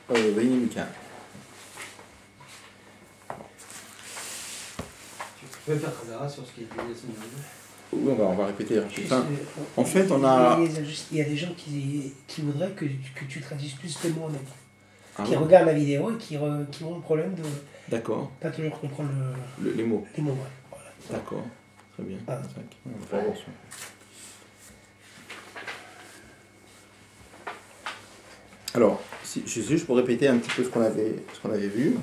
Vaïnimika. Tu peux faire Khazara sur ce qui est dit la semaine dernière? Oui, on va répéter. Enfin, en fait, on a... Il y a des gens qui voudraient que tu traduises plus les mots en même. Qui bon regardent la vidéo et qui ont un problème de D'accord. pas toujours comprendre Les mots. les mots. Ouais. Voilà. D'accord. Très bien. Ah. On va faire attention. Alors, si, juste pour répéter un petit peu ce qu'on avait vu.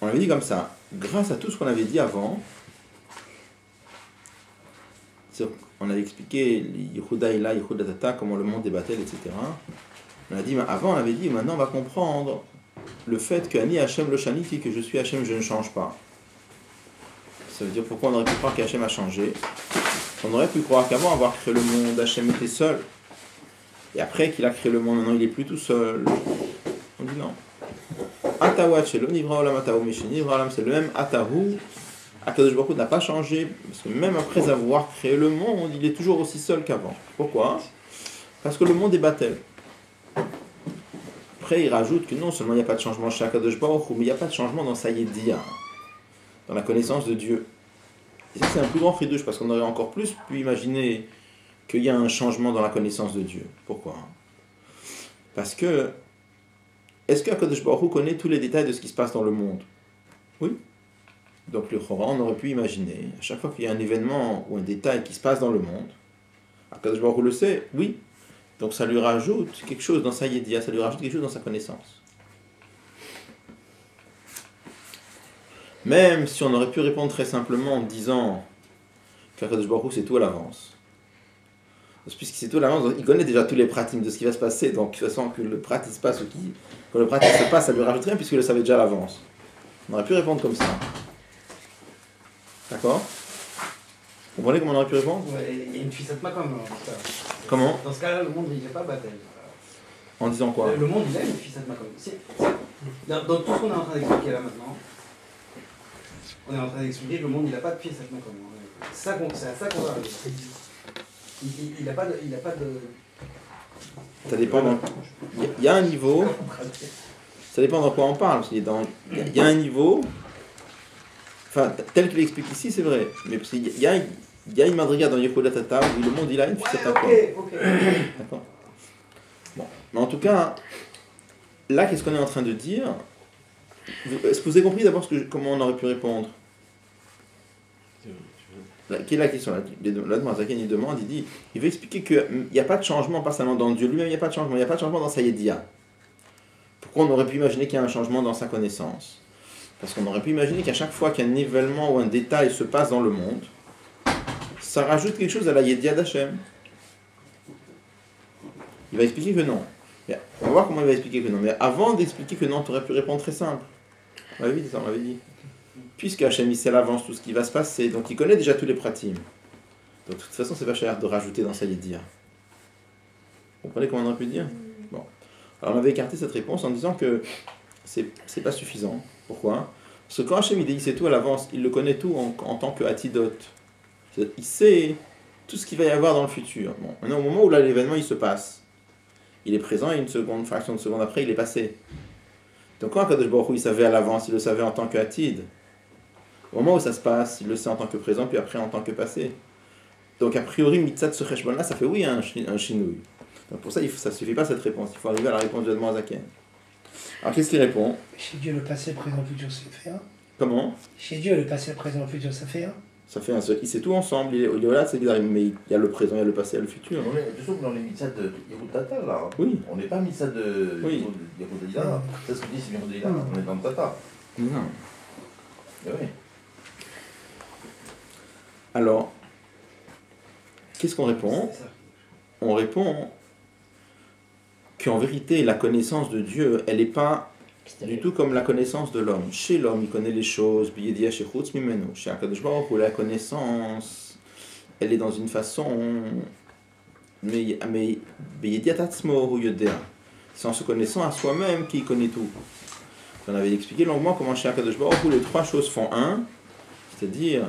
On avait dit comme ça, grâce à tout ce qu'on avait dit avant, on avait expliqué Yehuda Ila, Yehuda Tata, comment le monde est battel, etc. On a dit, avant on avait dit, maintenant on va comprendre le fait que Ani Hachem le Shaniti, que je suis Hachem, je ne change pas. Ça veut dire pourquoi on aurait pu croire qu'Hachem a changé. On aurait pu croire qu'avant avoir créé le monde, Hachem était seul. Et après qu'il a créé le monde, maintenant il n'est plus tout seul. On dit non. Atawat Shelo Nivra Olam Atahu Mishin Nivra Olam, c'est le même Atahu. Akadosh Baruch Hu n'a pas changé, parce que même après avoir créé le monde, il est toujours aussi seul qu'avant. Pourquoi? Parce que le monde est battel. Après, il rajoute que non seulement il n'y a pas de changement chez Akadosh Baruch Hu, mais il n'y a pas de changement dans sa Yediya, dans la connaissance de Dieu. Et ça, c'est un plus grand fridouche, parce qu'on aurait encore plus pu imaginer qu'il y a un changement dans la connaissance de Dieu. Pourquoi? Parce que, est-ce qu'Akadosh Baruch Hu connaît tous les détails de ce qui se passe dans le monde? Oui. Donc le Chora, on aurait pu imaginer, à chaque fois qu'il y a un événement ou un détail qui se passe dans le monde, Akadosh Baruch Hu le sait, oui. Donc ça lui rajoute quelque chose dans sa Yediya, ça lui rajoute quelque chose dans sa connaissance. Même si on aurait pu répondre très simplement en disant qu'Akadosh Baruch Hu sait tout à l'avance. Puisqu'il sait tout à l'avance, il connaît déjà tous les pratiques de ce qui va se passer, donc de toute façon que le pratique se passe ou quand le pratique se passe, ça lui rajoute rien puisqu'il le savait déjà à l'avance. On aurait pu répondre comme ça. D'accord? Vous comprenez comment on aurait pu répondre? Ouais, il y a une fissatma quand même. Comment? Dans ce cas-là, le monde il n'est pas battel. En disant quoi? Le monde il a une fissatma quand même. Dans tout ce qu'on est en train d'expliquer là maintenant, on est en train d'expliquer que le monde il n'a pas de fissatma quand même. C'est à ça qu'on va arriver. Il n'a pas de. Ça dépend. Il y a un niveau. Ça dépend de quoi on parle. Il y a un niveau. Enfin, tel qu'il explique ici, c'est vrai. Mais parce qu'il y a une madriga dans Yehuda Tata où le monde il a une fissatma. Ok. D'accord. Bon. Mais en tout cas, là, qu'est-ce qu'on est en train de dire? Est-ce que vous avez compris d'abord comment on aurait pu répondre? Quelle est la question là? Il demande, il veut expliquer qu'il n'y a pas de changement, pas seulement dans Dieu lui-même, il n'y a pas de changement, il n'y a pas de changement dans sa Yediya. Pourquoi on aurait pu imaginer qu'il y a un changement dans sa connaissance? Parce qu'on aurait pu imaginer qu'à chaque fois qu'un événement ou un détail se passe dans le monde, ça rajoute quelque chose à la Yediya d'Hachem. Il va expliquer que non. Mais on va voir comment il va expliquer que non. Mais avant d'expliquer que non, tu aurais pu répondre très simple. On l'avait dit, ça, on l'avait dit. Puisque Hachem il sait à l'avance tout ce qui va se passer, donc il connaît déjà tous les pratiques. Donc de toute façon, c'est pas cher de rajouter dans sa Yediya. Vous comprenez comment on aurait pu dire? Bon. Alors on avait écarté cette réponse en disant que c'est pas suffisant. Pourquoi? Parce que quand Hachem il dit il sait tout à l'avance, il le connaît tout en tant que Atidot. Il sait tout ce qu'il va y avoir dans le futur. Bon. Maintenant, au moment où là, l'événement il se passe, il est présent et une fraction de seconde après, il est passé. Donc quand Akadosh Baruch Hu il savait à l'avance, il le savait en tant qu'Atid. Au moment où ça se passe, il le sait en tant que présent, puis après en tant que passé. Donc a priori, mitzat ce cheshbon-là, ça fait oui un chinouille. Donc pour ça, ça ne suffit pas cette réponse. Il faut arriver à la réponse du Admor Zaken. Alors qu'est-ce qu'il répond? Chez Dieu, le passé, le présent, le futur, ça fait un. Comment? Chez Dieu, le passé, le présent, le futur, ça fait un. Ça fait un seul. Il sait tout ensemble. Il est là, c'est bizarre. Mais il y a le présent, il y a le passé, il y a le futur. On est toujours dans les mitzvahs de Yehuda Tata là. Hein. Oui. On n'est pas mitzvah de Oui. Yehuda Ila. C'est ce que dit, c'est Yehuda Ila. On est dans le Tata. Non. Et oui. Alors, qu'est-ce qu'on répond? On répond qu'en vérité, la connaissance de Dieu, elle n'est pas du tout comme la connaissance de l'homme. Chez l'homme, il connaît les choses, biyediya shechutz mimenu. Chez Akadosh Baruch Hu, la connaissance, elle est dans une façon, mais biyediya tatzmo hu yodea. C'est en se connaissant à soi-même qu'il connaît tout. On avait expliqué longuement comment chez Akadosh Baruch Hu, les trois choses font un, c'est-à-dire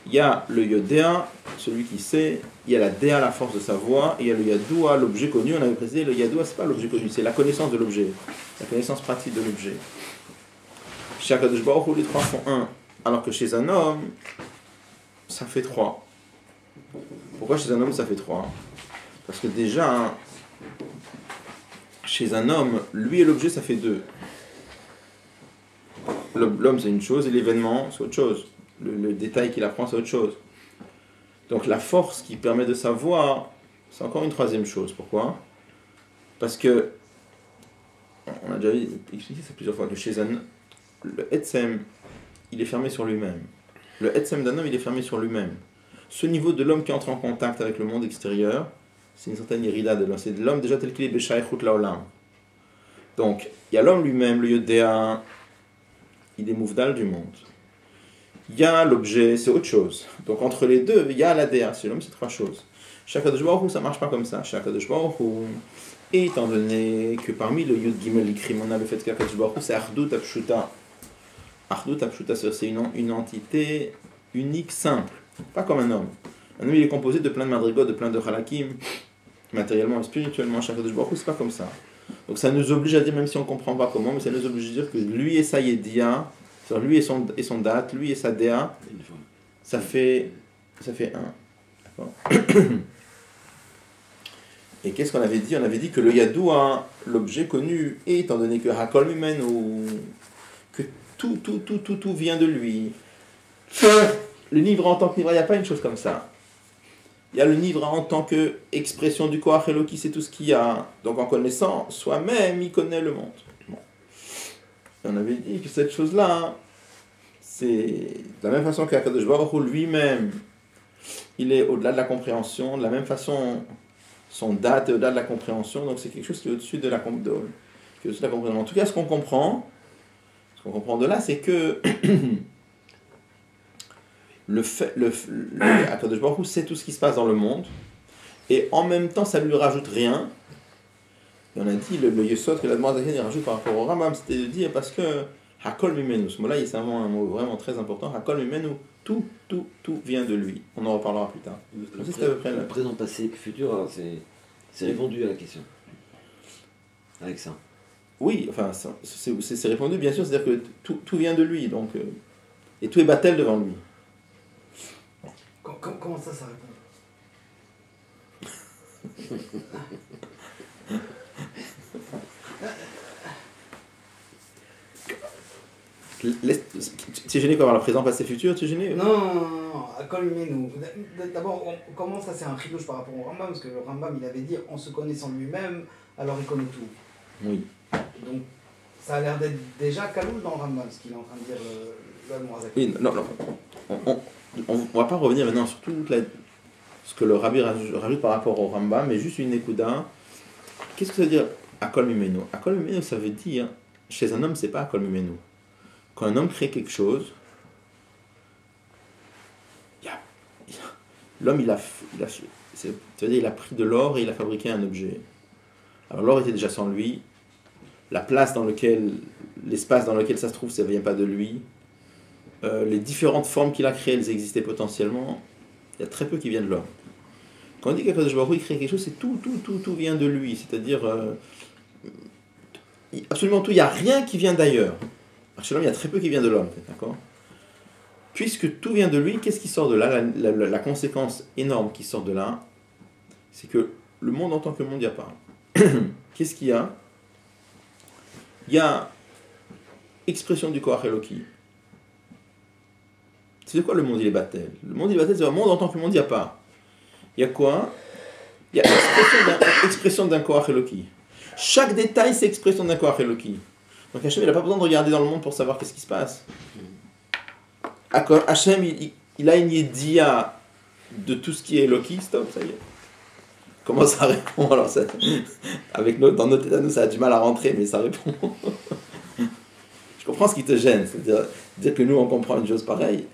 Il y a le Yodéa, celui qui sait, il y a la Déa, la force de savoir, et il y a le Yadoua, l'objet connu. On avait précisé, le Yadoua, c'est pas l'objet connu, c'est la connaissance de l'objet, la connaissance pratique de l'objet. Chez Akadosh Baruch Hu, les trois font un, alors que chez un homme, ça fait trois. Pourquoi chez un homme ça fait trois? Parce que déjà, chez un homme, lui et l'objet ça fait deux. L'homme c'est une chose et l'événement c'est autre chose. Le détail qu'il apprend c'est autre chose. Donc la force qui permet de savoir, c'est encore une troisième chose. Pourquoi? Parce que, on a déjà expliqué ça plusieurs fois, que chez un homme, le Etsem, il est fermé sur lui-même. Le Etsem d'un homme, il est fermé sur lui-même. Ce niveau de l'homme qui entre en contact avec le monde extérieur, c'est une certaine irida de l'homme. C'est de l'homme déjà tel qu'il est Beshaychut Laolam. Donc, il y a l'homme lui-même, le Yodéa, il est mouvdal du monde. Il y a l'objet, c'est autre chose. Donc, entre les deux, il y a la Déa. C'est l'homme, c'est trois choses. Chaque Akadosh Baruch Hu, ça ne marche pas comme ça. Chaque Akadosh Baruch Hu, et étant donné que parmi le Yud Gimel Likrim, on a le fait qu'Akadosh Baruch Hu, c'est Achdut Apshuta. Achdut Apshuta, c'est une entité unique, simple. Pas comme un homme. Un homme, il est composé de plein de madrigot, de plein de halakim, matériellement et spirituellement. Chaque Akadosh Baruch Hu, c'est pas comme ça. Donc ça nous oblige à dire, même si on ne comprend pas comment, mais ça nous oblige à dire que lui et sa Yedia, c'est-à-dire lui et son date, lui et sa Déa, ça fait un. D'accord. Et qu'est-ce qu'on avait dit? On avait dit que le Yadoua, l'objet connu, et étant donné que Hakol Mimenu, que tout vient de lui. Le livre en tant que livre, il n'y a pas une chose comme ça. Il y a le livre en tant qu'expression du Koach Eloki, c'est tout ce qu'il y a. Donc en connaissant soi-même, il connaît le monde. Bon. On avait dit que cette chose-là, c'est de la même façon qu'Akadosh Baruch Hu lui-même, il est au-delà de la compréhension, de la même façon, son date est au-delà de la compréhension, donc c'est quelque chose qui est au-dessus de la compréhension. En tout cas, ce qu'on comprend de là, c'est que le Akadosh Baruch Hu sait tout ce qui se passe dans le monde, et en même temps, ça ne lui rajoute rien. Et on a dit, le Yesod que la demande il rajoute par rapport au Rambam, c'était de dire, parce que Hakol Mimenu, ce mot-là, c'est un mot vraiment très important. Hakol Mimenu, tout vient de lui. On en reparlera plus tard. Le présent, passé, futur, alors c'est répondu à la question. Avec ça. Oui, enfin, c'est répondu, bien sûr, c'est-à-dire que tout vient de lui, donc, et tout est battel devant lui. Comment ça répond? Tu es gêné par le présent, passé, futur, tu es gêné? Non, nous. D'abord, on commence, ça c'est un chidouche par rapport au Rambam, parce que le Rambam il avait dit en se connaissant lui-même, alors il connaît tout. Oui. Donc ça a l'air d'être déjà Kaloul dans le Rambam, ce qu'il est en train de dire le Moazak. Oui, non. On ne va pas revenir maintenant sur tout ce que le Rabbi rajoute par rapport au Rambam, mais juste une ékouda. Qu'est-ce que ça veut dire Akol Mimenu? Akol Mimenu, ça veut dire, chez un homme, c'est pas Akol Mimenu. Quand un homme crée quelque chose, l'homme, il a pris de l'or et il a fabriqué un objet. Alors l'or était déjà sans lui, la place dans laquelle, l'espace dans lequel ça se trouve, ça ne vient pas de lui. Les différentes formes qu'il a créées, elles existaient potentiellement. Il y a très peu qui viennent de l'homme. Quand on dit qu'Akadosh Baruch Hu il crée quelque chose, c'est tout vient de lui. C'est-à-dire, absolument tout, il n'y a rien qui vient d'ailleurs. Chez l'homme, il y a très peu qui vient de l'homme, d'accord? Puisque tout vient de lui, qu'est-ce qui sort de là? La conséquence énorme qui sort de là, c'est que le monde en tant que monde, il n'y a pas. Qu'est-ce qu'il y a? Il y a expression du Koach Eloki. C'est quoi le monde, il est battel? Le monde, il est battel, c'est un monde en tant que monde, il n'y a pas. Il y a quoi? Il y a expression d'un Koach Eloki. Chaque détail, c'est expression d'un Koach Eloki. Donc Hachem, il n'a pas besoin de regarder dans le monde pour savoir qu'est-ce qui se passe. Hachem, il a une idea de tout ce qui est Eloki, stop, ça y est. Comment ça répond? Alors, dans notre état, nous, ça a du mal à rentrer, mais ça répond. Je comprends ce qui te gêne, c'est-à-dire dire que nous, on comprend une chose pareille.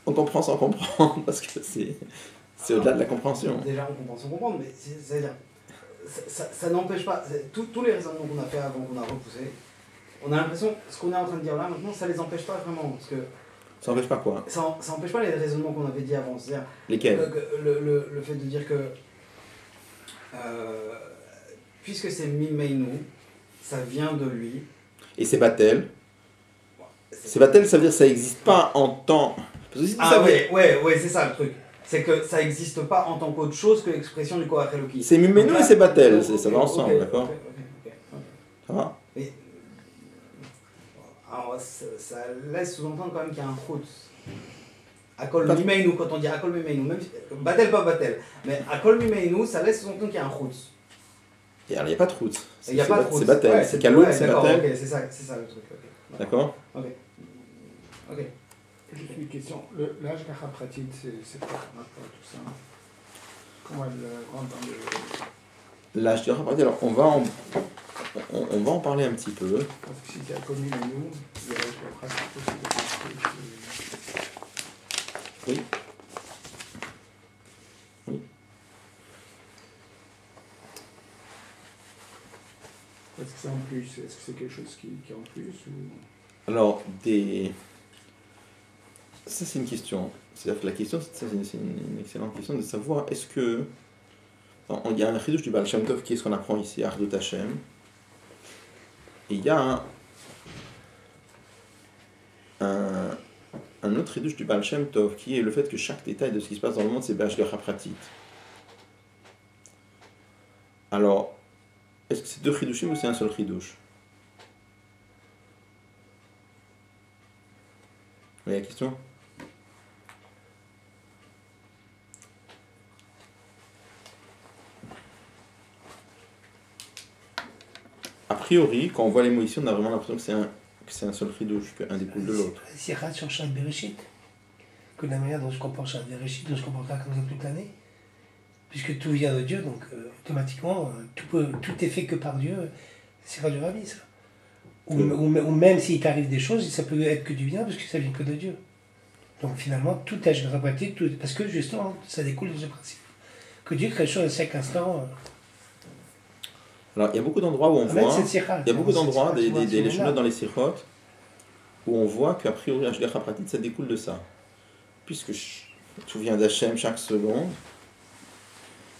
On comprend sans comprendre, parce que c'est au-delà de la compréhension. Déjà, on comprend sans comprendre, mais c'est-à-dire, ça n'empêche pas, tous les raisonnements qu'on a fait avant, qu'on a repoussé, on a l'impression, ce qu'on est en train de dire là maintenant, ça les empêche pas vraiment, parce que Ça n'empêche pas quoi? Ça n'empêche pas les raisonnements qu'on avait dit avant. C'est-à-dire Lesquels? le fait de dire que puisque c'est Mimeinu, ça vient de lui. Et c'est Batel. C'est Batel, ça veut dire que ça n'existe pas en tant... Parce que si Ah ça veut- ouais, c'est ça le truc. C'est que ça n'existe pas en tant qu'autre chose que l'expression du Koach Eloki. C'est Mimenu Donc et là- c'est Batel, ok, ça va ensemble, ok, d'accord? ok. Ça va? Mais, alors, ça laisse sous-entendre quand même qu'il y a un chutz. Akol Pas- Mimeinu, quand on dit Akol Mimeinu, même Batel pas Batel, mais Akol Mimeinu, ça laisse sous-entendre qu'il y a un chutz. Et alors, il n'y a pas de route. Il n'y a pas de chutz. C'est Batel. Ouais, C'est Kaloun, ouais, c'est d'accord, Batel. ok, c'est ça le truc. Ok. D'accord? Ok. Juste une question. L'âge pratique, c'est quoi par rapport à tout ça? Comment elle rentre dans le... Là, je dirais, alors, on va en parler un petit peu. Parce que si c'est connu de nous, il y a l'âge pratique aussi. Oui. Oui. Est-ce que c'est en plus? Est-ce que c'est quelque chose qui est en plus ou... Alors, ça, c'est une question. C'est-à-dire que la question, c'est une excellente question de savoir est-ce que. Il y a un chidouche du Baal Shem Tov qui est ce qu'on apprend ici, Ardot Hashem. Et il y a un autre chidouche du Baal Shem Tov qui est le fait que chaque détail de ce qui se passe dans le monde, c'est B'Hashgacha Pratit. Alors, est-ce que c'est deux chidushim ou c'est un seul chidouche? Vous voyez la question? A priori, quand on voit les mots ici, on a vraiment l'impression que c'est un seul chidouche, qu'un découle de l'autre. C'est rare sur Shabbat Bereshit. Que la manière dont je comprends Shabbat Bereshit, dont je comprends pas comme ça toute l'année. Puisque tout vient de Dieu, donc automatiquement, tout est fait que par Dieu. C'est pas du rabbi, ça. Ou même s'il t'arrive des choses, ça peut être que du bien, parce que ça vient que de Dieu. Donc finalement, tout est pratique, parce que justement, ça découle de ce principe. Que Dieu crée les choses à chaque instant. Alors, il y a beaucoup d'endroits où on voit, cette sirah, il y a beaucoup d'endroits, cette sirah, des tu vois, Leshonot dans les Sichot, où on voit qu'a priori, Hashgacha Pratit, ça découle de ça. Puisque tout vient d'Hachem chaque seconde.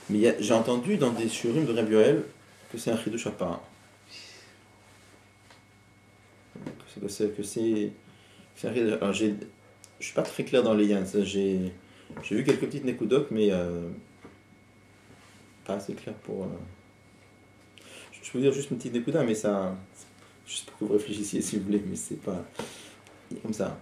Mais j'ai entendu dans des shurim de Rabbi Yoel que c'est un chidouche à part. Que c'est un chidouche. Alors, je suis pas très clair dans les liens. J'ai vu quelques petites nékoudotes, mais pas assez clair pour... Je peux vous dire juste une petite nékouda, mais ça... Juste pour que vous réfléchissiez si vous voulez, mais c'est pas... Comme ça.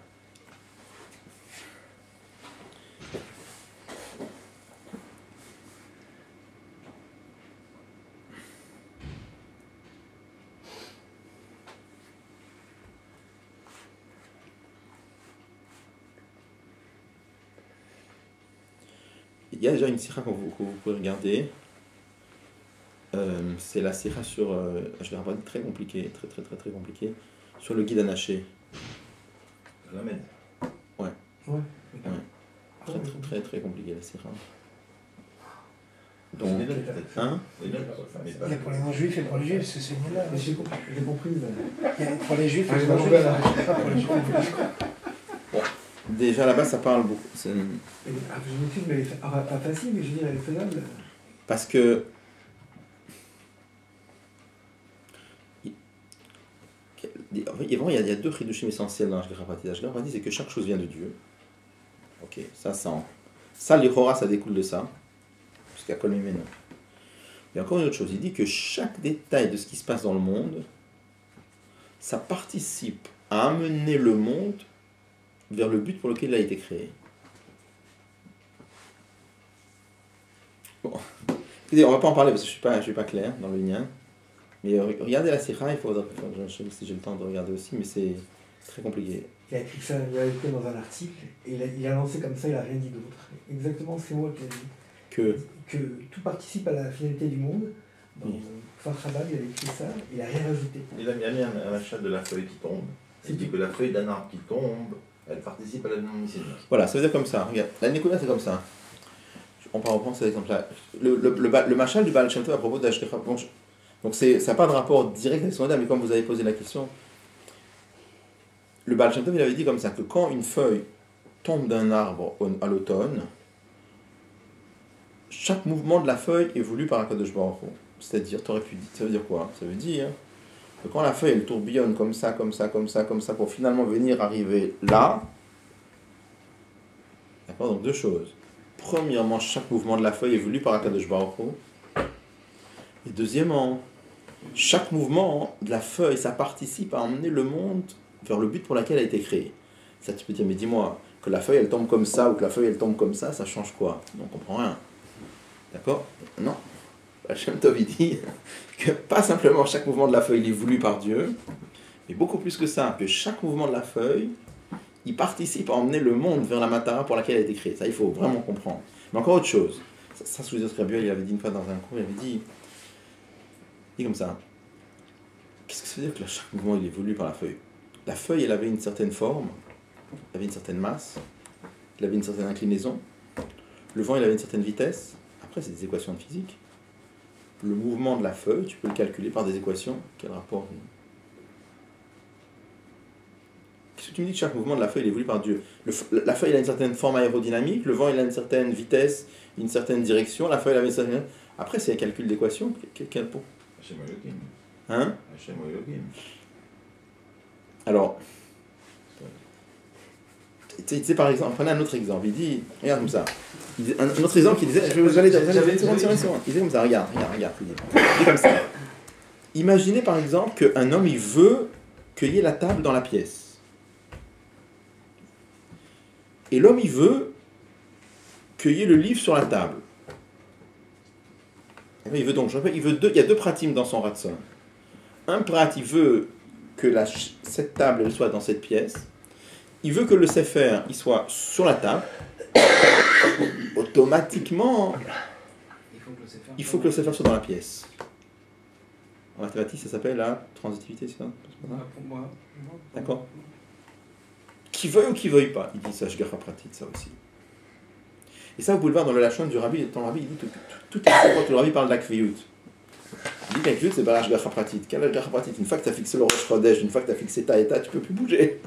Il y a déjà une sira que vous pouvez regarder. C'est la sira sur, je l'ai rappelé, très compliqué, très compliqué, sur le guide Anaché. Lamed. Ouais. Ouais. Très compliqué la sira. Donc, Donc, hein? Il y a pour les non-juifs et pour les juifs, parce que c'est une là. J'ai compris. Il y a pour les juifs et Ah, pour les j'ai non-juifs. compris. Pas pour les juifs. Déjà là-bas ça parle beaucoup. Je m'excuse, mais elle est pas facile, mais je veux dire, elle est faisable. Parce que il y a deux chidushim essentiels dans Hashgacha Pratit. Hashgacha Pratit, c'est que chaque chose vient de Dieu. Ok, ça l'Ichora, ça découle de ça. Parce qu'il y a Kol Mimenu. Il y a encore une autre chose, il dit que chaque détail de ce qui se passe dans le monde, ça participe à amener le monde vers le but pour lequel il a été créé. Bon, écoutez, on va pas en parler parce que je suis pas clair dans le lien. Mais regardez la Sikha, je ne sais pas si j'ai le temps de regarder aussi, mais c'est très compliqué. Il a écrit ça, il a écrit dans un article, et il a lancé comme ça, il n'a rien dit d'autre. Exactement, c'est moi qui ai dit. Que tout participe à la finalité du monde. Dans Kfar Chabad, il a écrit ça, il n'a rien rajouté. Il a mis un achat de la feuille qui tombe. Il dit que la feuille d'un arbre qui tombe, elle participe à la non-mission. Voilà, ça veut dire comme ça. Regarde, la Nikola, c'est comme ça. On va reprendre cet exemple-là. Le machal du Baal Shem Tov à propos d'Hashgacha. Donc ça n'a pas de rapport direct avec son Adam, mais comme vous avez posé la question, le Baal Shem Tov, il avait dit comme ça, que quand une feuille tombe d'un arbre à l'automne, chaque mouvement de la feuille est voulu par Akadosh Baruch Hu. C'est-à-dire, tu aurais pu dire, ça veut dire quoi? Ça veut dire que quand la feuille elle tourbillonne comme ça, pour finalement venir arriver là, d'accord, donc deux choses. Premièrement, chaque mouvement de la feuille est voulu par Akadosh Baruch Hu. Et deuxièmement, chaque mouvement de la feuille, ça participe à emmener le monde vers le but pour lequel elle a été créée. Ça, tu peux dire, mais dis-moi, que la feuille elle tombe comme ça ou que la feuille elle tombe comme ça change quoi? On ne comprend rien. D'accord? Non. Shem Tov il dit que pas simplement chaque mouvement de la feuille il est voulu par Dieu, mais beaucoup plus que ça, que chaque mouvement de la feuille, il participe à emmener le monde vers la matara pour laquelle elle a été créée. Ça, il faut vraiment comprendre. Mais encore autre chose. Ça je vous dis très bien, il avait dit une fois dans un cours, il avait dit comme ça. Qu'est-ce que ça veut dire que chaque mouvement il est voulu par la feuille? La feuille, elle avait une certaine forme, elle avait une certaine masse, elle avait une certaine inclinaison. Le vent, il avait une certaine vitesse. Après, c'est des équations de physique. Le mouvement de la feuille, tu peux le calculer par des équations. Quel rapport? Qu'est-ce que tu me dis que chaque mouvement de la feuille il est voulu par Dieu? La feuille, elle a une certaine forme aérodynamique, le vent, il a une certaine vitesse, une certaine direction, la feuille, elle avait une certaine... Après, c'est un calcul d'équations. Quel pot? Hein? Alors, tu sais, par exemple, prenez un autre exemple. Il dit, regarde comme ça. Un autre exemple qui disait, je vais vous aller dire, il disait comme ça, regarde. Il dit comme ça. Imaginez par exemple qu'un homme, il veut qu'il y ait la table dans la pièce. Et l'homme, il veut qu'il y ait le livre sur la table. Il veut donc, il y a deux pratimes dans son ratson. Un prat, il veut que cette table elle soit dans cette pièce. Il veut que le sefer il soit sur la table. Automatiquement, il faut que le sefer soit dans la pièce. En mathématiques, ça s'appelle la transitivité, c'est ça? D'accord? Qui veuille ou qui veuille pas, il dit ça, je garde pratique, ça aussi. Et ça, vous pouvez le voir dans le lachon du rabbi. Ton rabbi, il dit tout le rabbi parle d'akviyut. Il dit qu'akviyut, c'est barach gacha pratit. Quel âge gacha pratit? Une fois que tu as fixé le rosh chodesh, une fois que tu as fixé ta et ta, tu peux plus bouger.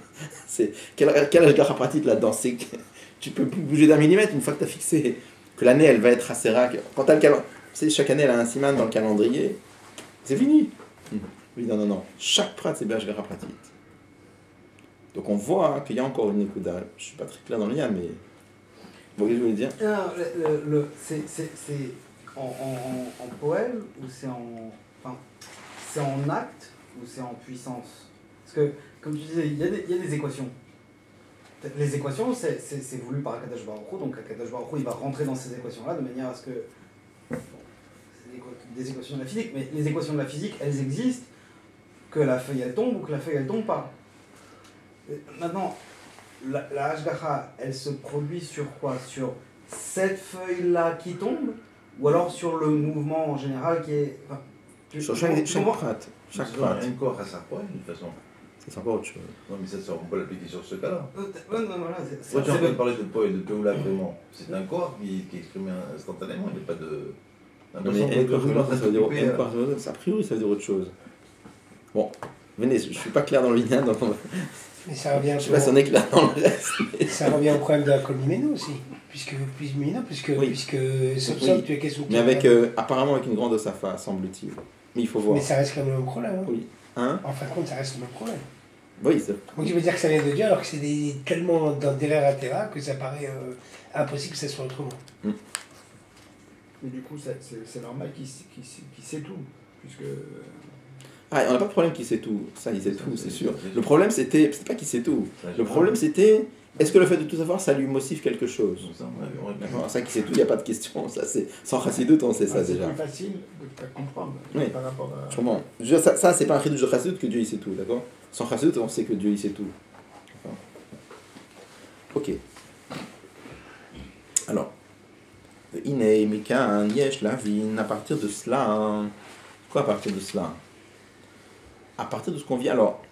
C'est quel âge gacha pratit là-dedans? C'est que tu peux plus bouger d'un millimètre une fois que tu as fixé que l'année elle va être assez rare. Quand tu as le calendrier, chaque année elle a un siman dans le calendrier, c'est fini. Oui, non. Chaque prat c'est barach gacha pratit. Donc on voit qu'il y a encore une écoute. Je suis pas très clair dans le lien, mais vous voyez ce que je voulais dire? C'est en poème ou c'est en acte ou c'est en puissance? Parce que, comme tu disais, il y a des équations. Les équations, c'est voulu par Akadosh Baruch Hu, donc Akadosh Baruch Hu, il va rentrer dans ces équations-là de manière à ce que... c'est des équations de la physique, mais les équations de la physique, elles existent, que la feuille elle tombe ou que la feuille elle tombe pas. Maintenant, la Hashgacha, elle se produit sur quoi? Sur cette feuille-là qui tombe? Ou alors sur le mouvement en général qui est... Enfin, sur chaque prat. Chaque prat. Un corps à sa pointe, de toute façon. C'est encore autre chose. Non, mais ça, on peut l'appliquer sur ce cas-là. Voilà, Moi, tu es en train de parler de poids et de Péoula vraiment. C'est un corps qui exprime instantanément, il n'y a pas de... Non, mais ça veut dire a priori, ça veut dire autre chose. Bon, venez, je ne suis pas clair dans le lien, donc mais ça revient je sais pas si on est clair dans le reste. Mais... Ça revient au problème de la Colmimeno aussi. Puisque sauf tu es question. Mais avec, apparemment avec une grande osafa, semble-t-il. Mais il faut voir. Mais ça reste quand même le même problème. Hein. Oui. Hein? En fin de compte, ça reste le même problème. Oui, c'est... Donc tu veux dire que ça vient de Dieu alors que c'est tellement dans derrière la terra que ça paraît impossible que ça soit autrement. Mais du coup, c'est normal qu'il sait tout. Puisque... Ah, on n'a pas de problème qu'il sait tout. Ça, il sait tout, c'est sûr. Le problème, c'était pas qu'il sait tout. Le problème, c'était... Est-ce que le fait de tout savoir, ça lui motive quelque chose? Ça qui sait tout, il n'y a pas de question. Ça, c'est... Sans Chassidut, on sait ça déjà. C'est plus facile de comprendre par rapport à... Sûrement. Ça, c'est pas un chidouche de Chassidut que Dieu il sait tout, d'accord? Sans Chassidut, on sait que Dieu il sait tout. D'accord. Ok. Alors. Iné, Mikan, Yesh, Lavin, à partir de cela... Quoi à partir de cela? À partir de ce qu'on vient... Alors,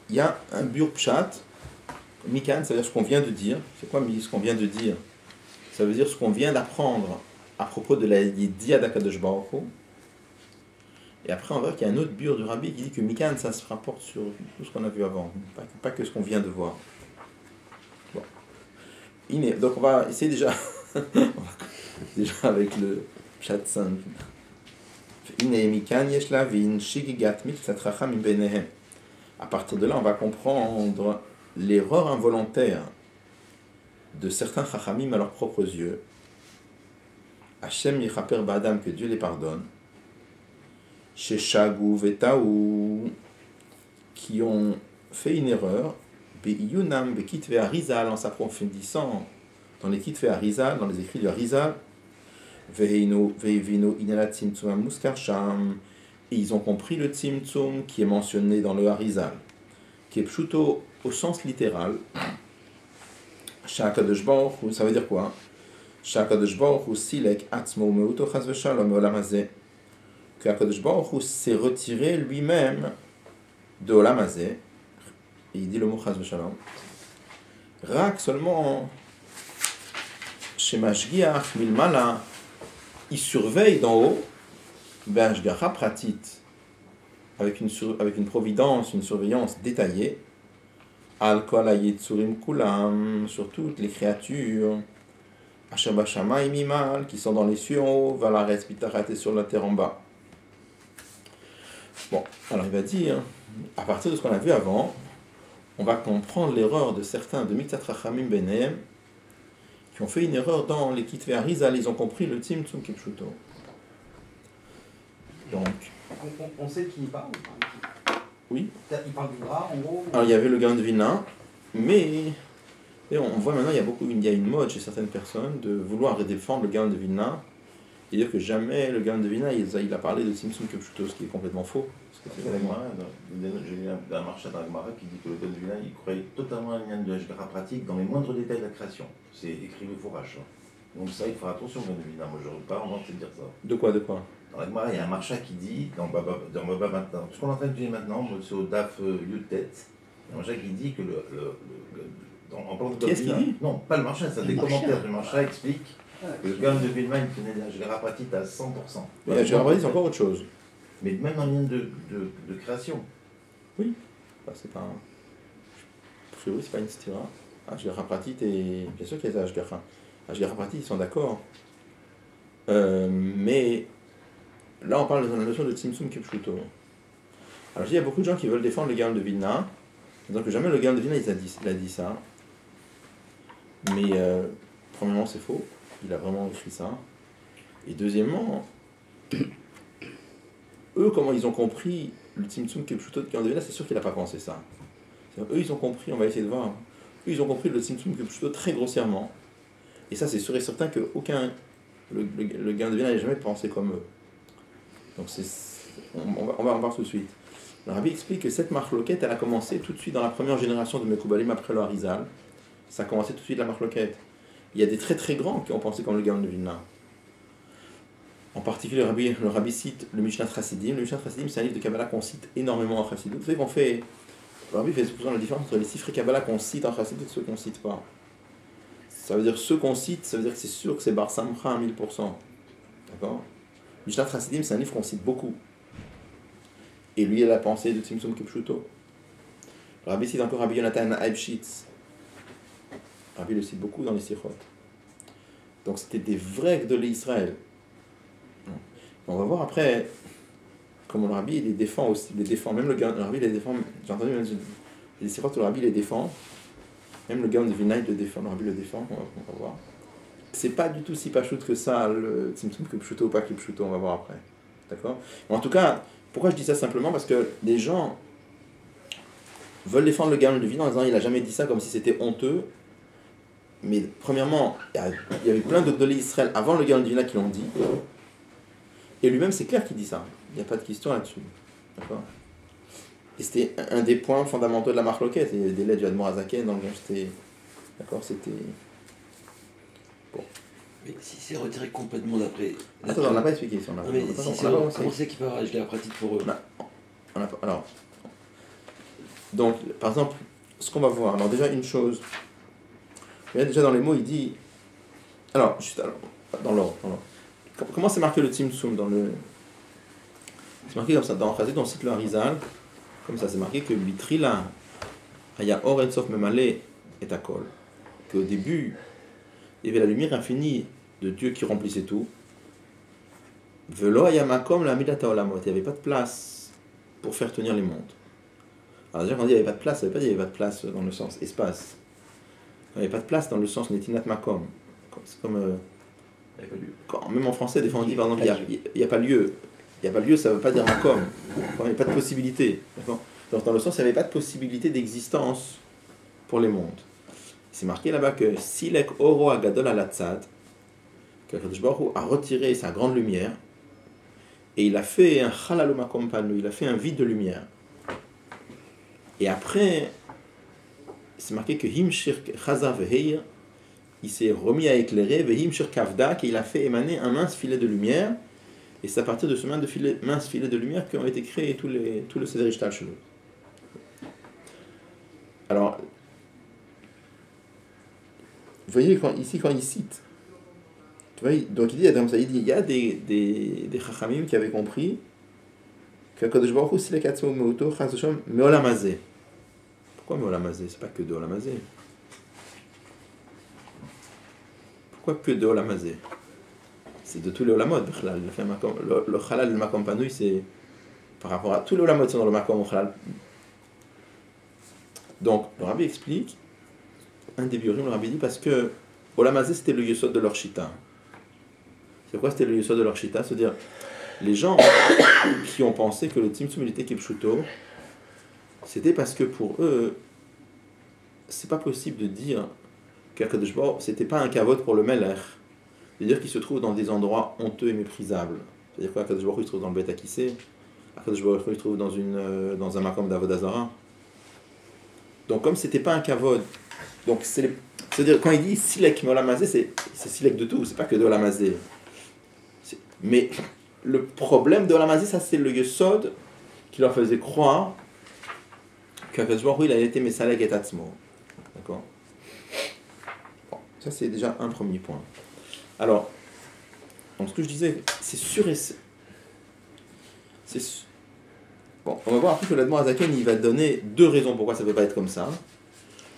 il y a un bur pshat... Mikan, ça veut dire ce qu'on vient de dire. C'est quoi ce qu'on vient de dire? Ça veut dire ce qu'on vient d'apprendre à propos de la Yediya d'Akadosh Baruch Hu. Et après, on va voir qu'il y a un autre bur du Rabbi qui dit que Mikan, ça se rapporte sur tout ce qu'on a vu avant, pas que ce qu'on vient de voir. Bon. Donc on va essayer déjà, déjà avec le chat simple. À partir de là, on va comprendre l'erreur involontaire de certains chachamim à leurs propres yeux. Hashem yichaper ba'adam, que Dieu les pardonne. Chez Shagou Vetaou, qui ont fait une erreur, Be'iyunam Be'kitve Arizal, en s'approfondissant dans les Kitve Arizal, dans les écrits du Arizal, Ve'ino Inela Tzimtzum Muskar Sham, et ils ont compris le Tzimtzum qui est mentionné dans le Arizal, qui est pshuto au sens littéral. Sha'akadosh Baruch Hu, ça veut dire quoi? Sha'akadosh Baruch Hu silek atzmo meuto chas v'shalom me'olam hazeh, que Akadosh Baruch Hu s'est retiré lui-même de Olam Hazeh, et il dit le mot chas v'shalom, rak seulement chez Mashgiach milmala, il surveille d'en haut, be'ashgacha pratit, avec une providence, une surveillance détaillée, al kol hayitzurim kulam, sur toutes les créatures, asher bashamayim mimal, qui sont dans les cieux en haut, valaretz bitarat, et sur la terre en bas. Bon, alors il va dire, à partir de ce qu'on a vu avant, on va comprendre l'erreur de certains de Miktat Rachamim Benehem qui ont fait une erreur dans les Kitvei Arizal, ils ont compris le Tzimtzum Kipshuto. Donc, on sait de qui il parle? oui. Il parle du gras en gros? Alors il y avait le Gaon de Vilna, mais et on voit maintenant il y a une mode chez certaines personnes de vouloir défendre le Gaon de Vilna et dire que jamais le Gaon de Vilna il a parlé de Tzimtzum Kipshuto, ce qui est complètement faux. J'ai lu un marchand dans la Gemara qui dit que le Gaon de Vilna, il croyait totalement à l'union de Hashgacha pratique dans les moindres détails de la création. C'est écrit le fourrage. Donc ça, il faut faire attention au Gaon de Vilna. Moi, je n'aurais pas inventé de dire ça. De quoi? Dans la Gemara, il y a un marchand qui dit, dans Baba maintenant, ce qu'on est en train de dire maintenant, c'est au Daf Yutet, il y a un marchand qui dit que en parlant de Gaon de Vilna, non, pas le marchand, c'est des commentaires du marchand explique que le Gaon de Vilna, il tenait la Hashgacha pratique à 100%. Mais la Hashgacha pratique, c'est encore autre chose. Mais même en lien de création. Oui, c'est pas un... A priori, c'est pas une stira. Hashgacha pratit, et bien sûr qu'il y a des Hashgacha. Hashgacha pratit, ils sont d'accord. Mais là, on parle de la notion de Tzimtzum Kipshuto. Alors, il y a beaucoup de gens qui veulent défendre le Gaon de Vilna, donc jamais le Gaon de Vilna il a dit ça. Mais premièrement, c'est faux. Il a vraiment écrit ça. Et deuxièmement, eux, comment ils ont compris le Tzimtzum Kipshuto de Gaon de Vilna, c'est sûr qu'il n'a pas pensé ça. Eux, ils ont compris, on va essayer de voir. Eux, ils ont compris le Tzimtzum Kipshuto très grossièrement. Et ça, c'est sûr et certain que le Gaon de Vilna n'a jamais pensé comme eux. Donc, on va en voir tout de suite. Le Rabbi explique que cette marloquette, elle a commencé tout de suite dans la première génération de Mekoubalim après le Harizal. Ça a commencé tout de suite la marloquette. Il y a des très très grands qui ont pensé comme le Gaon de Vilna. En particulier, le Rabbi cite le Mishnat Chassidim. Le Mishnat Chassidim, c'est un livre de Kabbalah qu'on cite énormément en Chassidut. Vous savez qu'on fait... Le Rabbi fait souvent la différence entre les chiffres Kabbalah qu'on cite en Chassidut et ceux qu'on ne cite pas. Ça veut dire ceux qu'on cite, ça veut dire que c'est sûr que c'est Bar Samcha à 1000%. D'accord? Mishnat Chassidim, c'est un livre qu'on cite beaucoup. Et lui, il a la pensée de Tzimtzum Kipshuto. Le Rabbi cite encore Rabbi Yonatan Aibshitz. Le Rabbi le cite beaucoup dans les Sichot. Donc c'était des vrais Gdolei Israël. On va voir après comment le Rabbi les défend aussi, même le Rabbi les défend. J'ai entendu même les Sichot où le Rabbi les défend, même le Gaon de Vilna le défend, le Rabbi le défend, on va voir. C'est pas du tout si pachout que ça, le Tzimtzum Kipshuto ou pas Kipshuto, on va voir après. D'accord? En tout cas, pourquoi je dis ça simplement? Parce que les gens veulent défendre le Gaon de Vilna en disant il a jamais dit ça comme si c'était honteux. Mais premièrement, il y avait plein d'autres Gdolei Israël avant le Gaon de Vilna qui l'ont dit. Et lui-même, c'est clair qu'il dit ça. Il n'y a pas de question là-dessus. D'accord? Et c'était un des points fondamentaux de la marloquette. Et des lettres du Admor Hazaken, donc c'était... D'accord? C'était... Bon. Mais si c'est retiré complètement d'après... Attends, on n'a pas expliqué ça. Comment c'est qu'il peut rajouter la pratique pour eux? Alors... Donc, par exemple, ce qu'on va voir... Alors déjà, une chose... Déjà dans les mots, il dit... Alors, juste dans l'ordre. Comment c'est marqué le Tzimtzum dans le... C'est marqué comme ça, dans Chazit, on cite le Harizal, comme ça, c'est marqué que Bitrila, Aya Or En Sof Memale et Akol. Qu'au début, il y avait la lumière infinie de Dieu qui remplissait tout. Velo Aya Makom la Midata Olamot. Il n'y avait pas de place pour faire tenir les mondes. Alors déjà, quand on dit il n'y avait pas de place, ça ne veut pas dire qu'il n'y avait pas de place dans le sens espace. Il n'y avait pas de place dans le sens Netinat Makom. C'est comme. Même en français, des fois on dit par exemple il n'y a pas lieu. Il n'y a pas lieu, ça ne veut pas dire Makom. Il n'y a pas de possibilité. D'accord. Donc dans le sens, il n'y avait pas de possibilité d'existence pour les mondes. C'est marqué là-bas que Silek Oro Agadol Alatzad, que Kadosh Baruch Hu a retiré sa grande lumière et il a fait un Chalalo Makom Panu, il a fait un vide de lumière. Et après, c'est marqué que Himshir Chazav Heir, il s'est remis à éclairer, Himshir Kavdak, et il a fait émaner un mince filet de lumière. Et c'est à partir de ce mince filet de lumière qu'ont été créés tout le Seder Ishtal Shalom. Alors, vous voyez, ici, quand il cite, tu vois, donc il dit, il y a des Chachamim qui avaient compris que Kadosh Baruch Hu Silek Atzmo Meoto Chas V'Shalom Me'olam Hazeh. Pourquoi Me'olam Hazeh? C'est pas que de Olam Hazeh. Pourquoi que de Olam Hazeh? C'est de tous les Olamot. Le Chalal et le Makom Panouï, c'est par rapport à tous les Olamot qui sont dans le Makom au Chalal. Donc, le Rabbi explique, un des Biurim, le Rabbi dit, parce que Olam Hazeh, c'était le Yesod de leur Shita. C'est quoi c'était le Yesod de leur Shita? C'est-à-dire, les gens qui ont pensé que le Tzimtzum il était Kipshuto, c'était parce que pour eux, c'est pas possible de dire qu'Akadosh Baruch Hu, c'était pas un kavod pour le Melech. C'est-à-dire qu'il se trouve dans des endroits honteux et méprisables. C'est-à-dire qu'Akadosh Baruch Hu, il se trouve dans le Beth Akissé, Akadosh Baruch Hu, il se trouve dans un makom d'Avodazara. Donc comme c'était pas un kavod, donc c'est-à-dire quand il dit Silek Me'olam Hazeh, c'est Silek de tout, c'est pas que de Olam Hazeh. Mais le problème de Olam Hazeh, ça c'est le Yesod qui leur faisait croire qu'Akadosh Baruch Hu, il a été Mesalek et Atzmo. D'accord? Bon, ça c'est déjà un premier point. Alors, donc ce que je disais, c'est sûr et bon, on va voir après que l'Admor Azaken, il va donner deux raisons pourquoi ça ne peut pas être comme ça.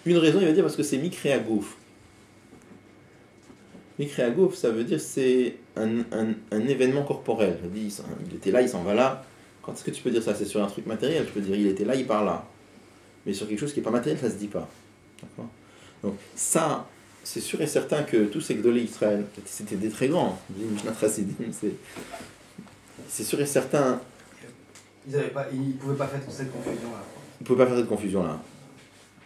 Une raison, il va dire parce que c'est Mikrea Gouf. Mikrea Gouf, ça veut dire c'est un événement corporel. Il était là, il s'en va là. Quand est-ce que tu peux dire ça? C'est sur un truc matériel, tu peux dire il était là, il part là. Mais sur quelque chose qui n'est pas matériel, ça ne se dit pas. D'accord? Donc ça, c'est sûr et certain que tous ces Gdolé Israël, c'était des très grands. C'est sûr et certain. Ils ne pouvaient pas faire toute cette confusion-là. Ils ne pouvaient pas faire cette confusion-là.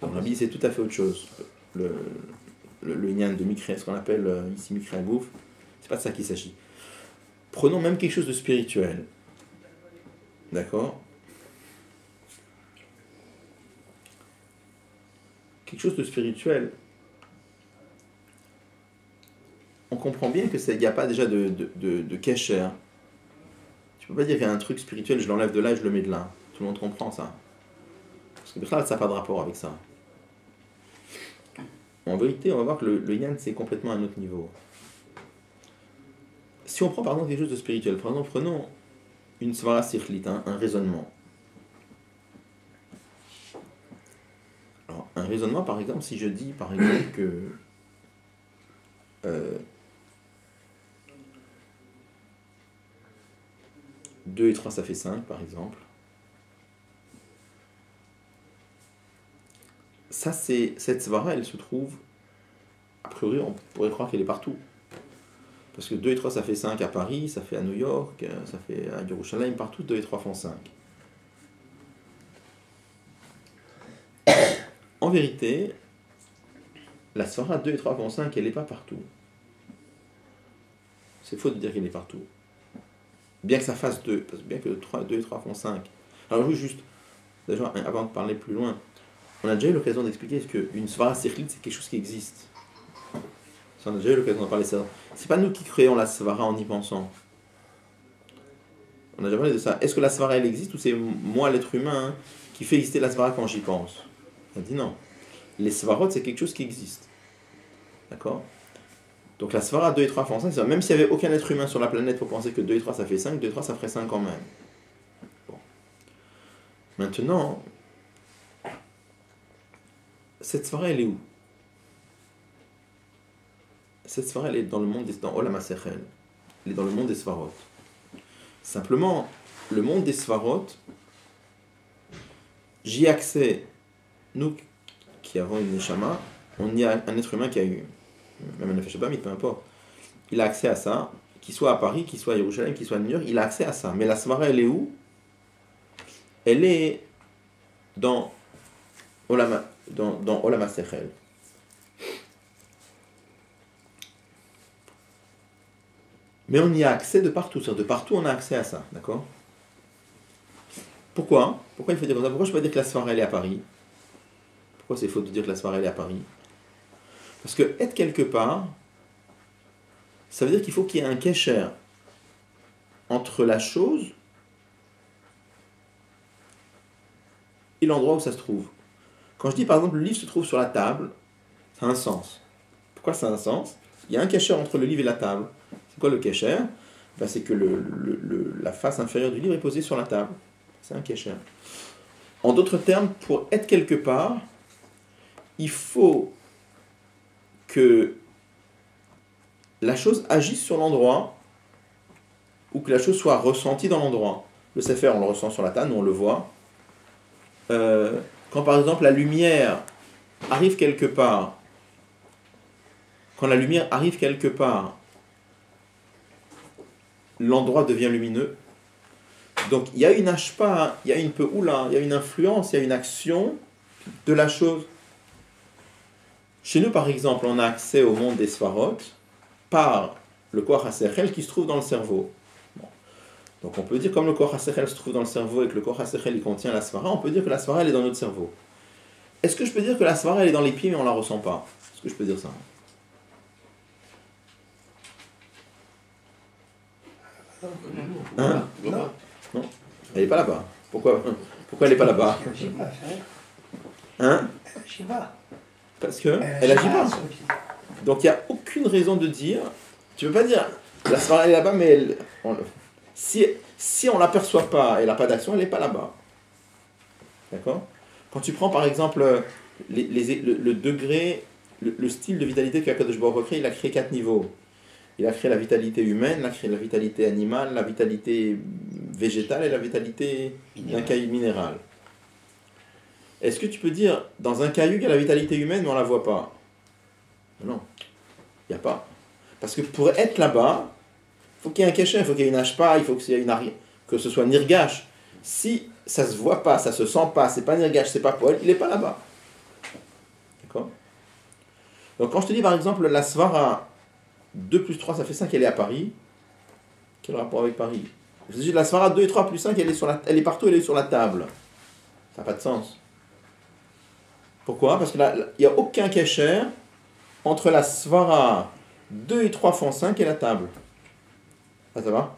Donc la Bible, c'est tout à fait autre chose. Le Inyan de Mikrea, ce qu'on appelle ici Mikrea Gouf, c'est pas de ça qu'il s'agit. Prenons même quelque chose de spirituel. D'accord? Quelque chose de spirituel. On comprend bien qu'il n'y a pas déjà de kesher. Tu peux pas dire qu'il y a un truc spirituel, je l'enlève de là et je le mets de là. Tout le monde comprend ça. Parce que ça n'a pas de rapport avec ça. En vérité, on va voir que le Yan, c'est complètement un autre niveau. Si on prend par exemple quelque chose de spirituel, par exemple, prenons une svara sikhlit, un raisonnement. Alors, un raisonnement, par exemple, si je dis, par exemple, que 2 et 3, ça fait 5, par exemple. Ça, cette svara, elle se trouve, a priori, on pourrait croire qu'elle est partout. Parce que 2 et 3, ça fait 5 à Paris, ça fait à New York, ça fait à Yerushalayim, partout, 2 et 3 font 5. En vérité, la svara 2 et 3 font 5, elle n'est pas partout. C'est faux de dire qu'elle est partout. Bien que ça fasse 2, parce que bien que 2 et 3 font 5. Alors juste, déjà, avant de parler plus loin, on a déjà eu l'occasion d'expliquer qu'une svara sikhlit, c'est quelque chose qui existe. Ça, on a déjà eu l'occasion d'en parler ça. C'est pas nous qui créons la svara en y pensant. On a déjà parlé de ça. Est-ce que la svara, elle existe, ou c'est moi, l'être humain, qui fait exister la svara quand j'y pense? On a dit non. Les svarot, c'est quelque chose qui existe. D'accord? Donc la svara 2 et 3 font 5, même s'il n'y avait aucun être humain sur la planète pour penser que 2 et 3 ça fait 5, 2 et 3 ça ferait 5 quand même. Maintenant, cette svara, elle est où? Cette svara, elle est dans le monde dans Olam HaSechel. Elle est dans le monde des svarot. Simplement, le monde des svarot, j'y ai accès. Nous qui avons une neshama, on y a un être humain qui a eu, même un nefesh habamit, peu importe, il a accès à ça, qu'il soit à Paris, qu'il soit à Yerushalayim, qu'il soit à New York, il a accès à ça. Mais la svara, elle est où? Elle est dans Olam HaSechel. Mais on y a accès de partout. C'est-à-dire de partout, on a accès à ça. D'accord? Pourquoi? Pourquoi il faut dire comme ça? Pourquoi je ne peux pas dire que la svara, elle est à Paris? Pourquoi c'est faux de dire que la svara, elle est à Paris? Parce que être quelque part, ça veut dire qu'il faut qu'il y ait un kesher entre la chose et l'endroit où ça se trouve. Quand je dis par exemple le livre se trouve sur la table, ça a un sens. Pourquoi ça a un sens? Il y a un kesher entre le livre et la table. C'est quoi le kesher? C'est que la face inférieure du livre est posée sur la table. C'est un kesher. En d'autres termes, pour être quelque part, il faut que la chose agisse sur l'endroit ou que la chose soit ressentie dans l'endroit. Le sefer, on le ressent sur la table, nous on le voit. Quand par exemple la lumière arrive quelque part, l'endroit devient lumineux. Donc il y a une hashpa, il y a une peoula, il y a une influence, il y a une action de la chose. Chez nous par exemple, on a accès au monde des svarot par le koach hasechel qui se trouve dans le cerveau. Donc on peut dire, comme le koach hasechel se trouve dans le cerveau et que le koach hasechel il contient la svara, on peut dire que la svara elle est dans notre cerveau. Est-ce que je peux dire que la svara elle est dans les pieds mais on la ressent pas? Est-ce que je peux dire ça? Hein? Non. Elle n'est pas là-bas. Pourquoi elle n'est pas là-bas? Hein? Parce que elle agit pas. Donc il n'y a aucune raison de dire, tu ne peux pas dire la svara elle est là-bas mais si on ne l'aperçoit pas et elle n'a pas d'action, elle n'est pas là-bas. D'accord? Quand tu prends par exemple le degré, le style de vitalité qu'Akadosh Baruch Hu a créé, il a créé 4 niveaux. Il a créé la vitalité humaine, il a créé la vitalité animale, la vitalité végétale et la vitalité d'un caillou minéral. Est-ce que tu peux dire, dans un caillou, il y a la vitalité humaine mais on ne la voit pas? Non, il n'y a pas. Parce que pour être là-bas, il faut qu'il y ait un kesher, il faut qu'il y ait une hashpa, il faut que ce soit nirgash. Si ça ne se voit pas, ça ne se sent pas, c'est pas nirgash, c'est pas poil, il n'est pas là-bas. D'accord? Donc quand je te dis par exemple la svara 2 plus 3 ça fait 5, elle est à Paris. Quel rapport avec Paris? Je dis la svara 2 et 3 plus 5, elle est partout, elle est sur la table. Ça n'a pas de sens. Pourquoi? Parce qu'il n'y a aucun kesher entre la svara 2 et 3 font 5 et la table. Ah, ça va?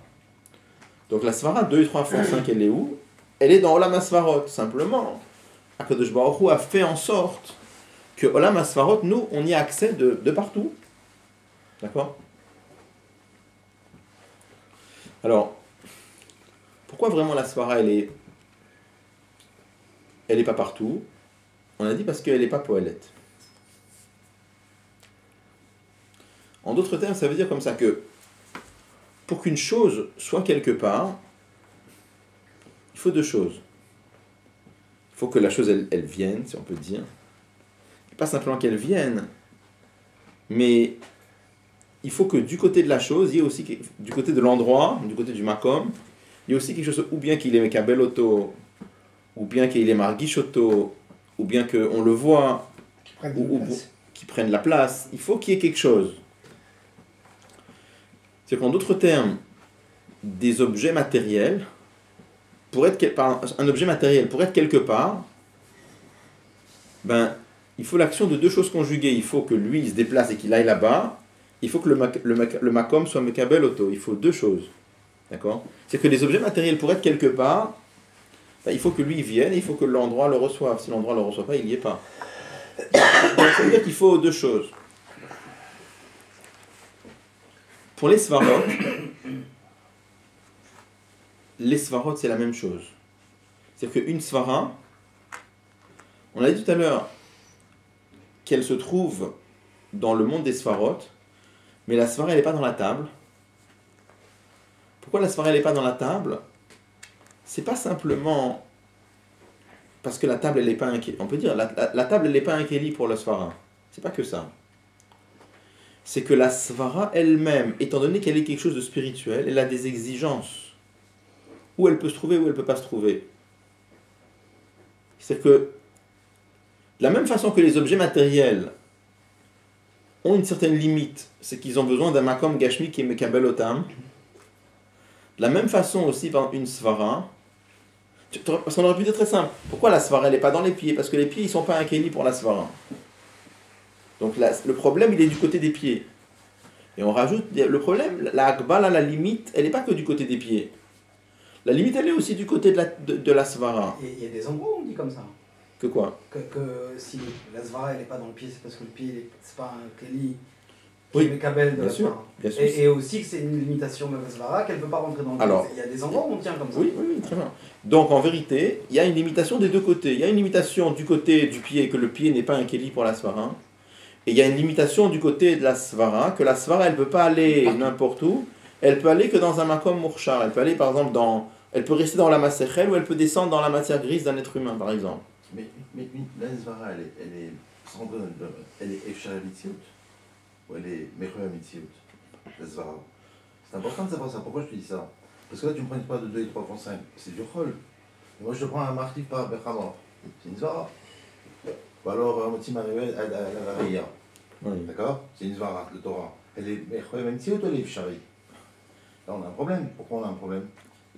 Donc la svara 2 et 3 font 5, elle est où? Elle est dans Olam HaSvarot. Simplement, Akadosh Baruch Hu a fait en sorte que Olam HaSvarot, nous, on y a accès de partout. D'accord? Alors, pourquoi vraiment la svara, elle est pas partout? On a dit parce qu'elle n'est pas poélette. En d'autres termes, ça veut dire comme ça que pour qu'une chose soit quelque part, il faut 2 choses. Il faut que la chose, elle vienne, si on peut dire. Et pas simplement qu'elle vienne, mais il faut que du côté de la chose, il y ait aussi, du côté de l'endroit, du côté du makom, il y a aussi quelque chose, ou bien qu'il est mekabel auto, ou bien qu'il est margish auto, ou bien qu'on le voit, ou qu'il prenne la place. Il faut qu'il y ait quelque chose. C'est qu'en d'autres termes, des objets matériels, un objet matériel pour être quelque part, il faut l'action de 2 choses conjuguées. Il faut que lui il se déplace et qu'il aille là-bas. Il faut que le makom soit mekabel auto. Il faut 2 choses. D'accord? C'est que les objets matériels pour être quelque part, il faut que lui il vienne et il faut que l'endroit le reçoive. Si l'endroit ne le reçoit pas, il n'y est pas. Donc ça veut dire qu'il faut 2 choses. Pour les svarot c'est la même chose. C'est-à-dire qu'une svara, on a dit tout à l'heure qu'elle se trouve dans le monde des svarot, mais la svara, elle n'est pas dans la table. Pourquoi la svara, elle n'est pas dans la table? C'est pas simplement parce que la table, elle n'est pas un kéli. On peut dire, la table, elle n'est pas un kéli pour la svara. C'est pas que ça. C'est que la svara elle-même, étant donné qu'elle est quelque chose de spirituel, elle a des exigences. Où elle peut se trouver, où elle ne peut pas se trouver. C'est-à-dire que, de la même façon que les objets matériels ont une certaine limite, c'est qu'ils ont besoin d'un makom gashmi qui est mekabel otam. De la même façon aussi, par une svara, parce qu'on aurait pu dire très simple, pourquoi la svara elle n'est pas dans les pieds? Parce que les pieds ils ne sont pas un kéli pour la svara. Donc le problème il est du côté des pieds. Et on rajoute, le problème, la akbala, la limite, elle n'est pas que du côté des pieds. La limite elle est aussi du côté de la svara. Il y a des endroits où on dit comme ça. Que quoi? Que si la svara elle n'est pas dans le pied, c'est parce que le pied c'est pas un kéli. Oui, Mekabel de bien la sûr, svara. bien sûr. Et aussi que c'est une limitation de la svara qu'elle ne peut pas rentrer dans le pied. Alors, il y a des endroits où on tient comme ça. Oui, très bien. Donc en vérité, il y a une limitation des deux côtés. Il y a une limitation du côté du pied, que le pied n'est pas un kéli pour la svara. Et il y a une limitation du côté de la svara, que la svara elle ne peut pas aller n'importe où. Elle peut aller que dans un makom murchar. Elle peut aller par exemple elle peut rester dans la masechel ou elle peut descendre dans la matière grise d'un être humain par exemple. Mais la svara, elle est efshar mitziut ou elle est mechoya mitziut, la svara. C'est important de savoir ça. Pourquoi je te dis ça? Parce que là, tu me prends une histoire de 2 et 3,5. C'est du chol. Et moi, je te prends un martif par Bechamor. C'est une svara. Ou alors, un motif arrivé à la varia. D'accord? C'est une svara, le Torah. Elle est mechoya mitziut ou elle est efshari? Là, on a un problème. Pourquoi on a un problème?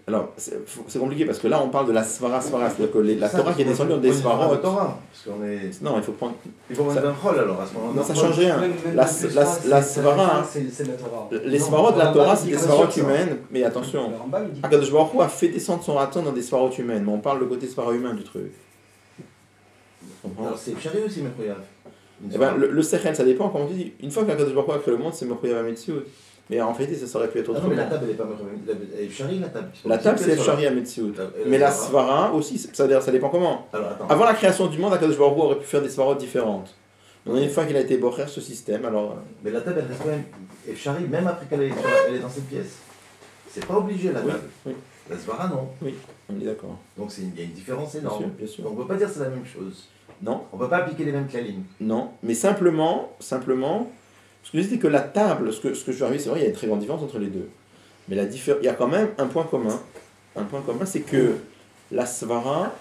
Alors, c'est compliqué parce que là on parle de la svara, c'est-à-dire que la Torah qui est descendue dans des svarot. Non, il faut prendre. Il faut prendre un chol alors à ce moment-là. Non, ça change rien. La svara, c'est la Torah. les svarot de la Torah, c'est des svarot humaines, mais attention, Akadosh Baruch Hu a fait descendre son raton dans des svarot humaines, mais on parle le côté svara humain du truc. Alors c'est Efshari aussi, Mechoyav. Eh ben, le sechel, ça dépend, comme on dit. Une fois que Akadosh Baruch Hu a créé le monde, c'est Mechoyav Ametziut. Mais en fait, ça aurait pu être autrement. Non, mais la table, elle n'est pas Efshari, la table. La table, c'est Efshari Ametziut. Mais la svara aussi, ça dépend comment. Avant la création du monde, Akadosh Baruch Hu aurait pu faire des svarot différentes. Donc une fois qu'il a été bocher ce système, alors. Mais la table, elle reste quand même Efshari, même après qu'elle est dans cette pièce. C'est pas obligé la table. Oui. La svara, non. Oui, on est d'accord. Donc il y a une différence énorme. Bien sûr. Donc on ne peut pas dire que c'est la même chose. Non. On ne peut pas appliquer les mêmes clalim. Non, mais simplement, ce que je dis, c'est que la table, ce que je suis arrivé, c'est vrai, il y a une très grande différence entre les deux. Mais il y a quand même un point commun. Un point commun, c'est que la svara,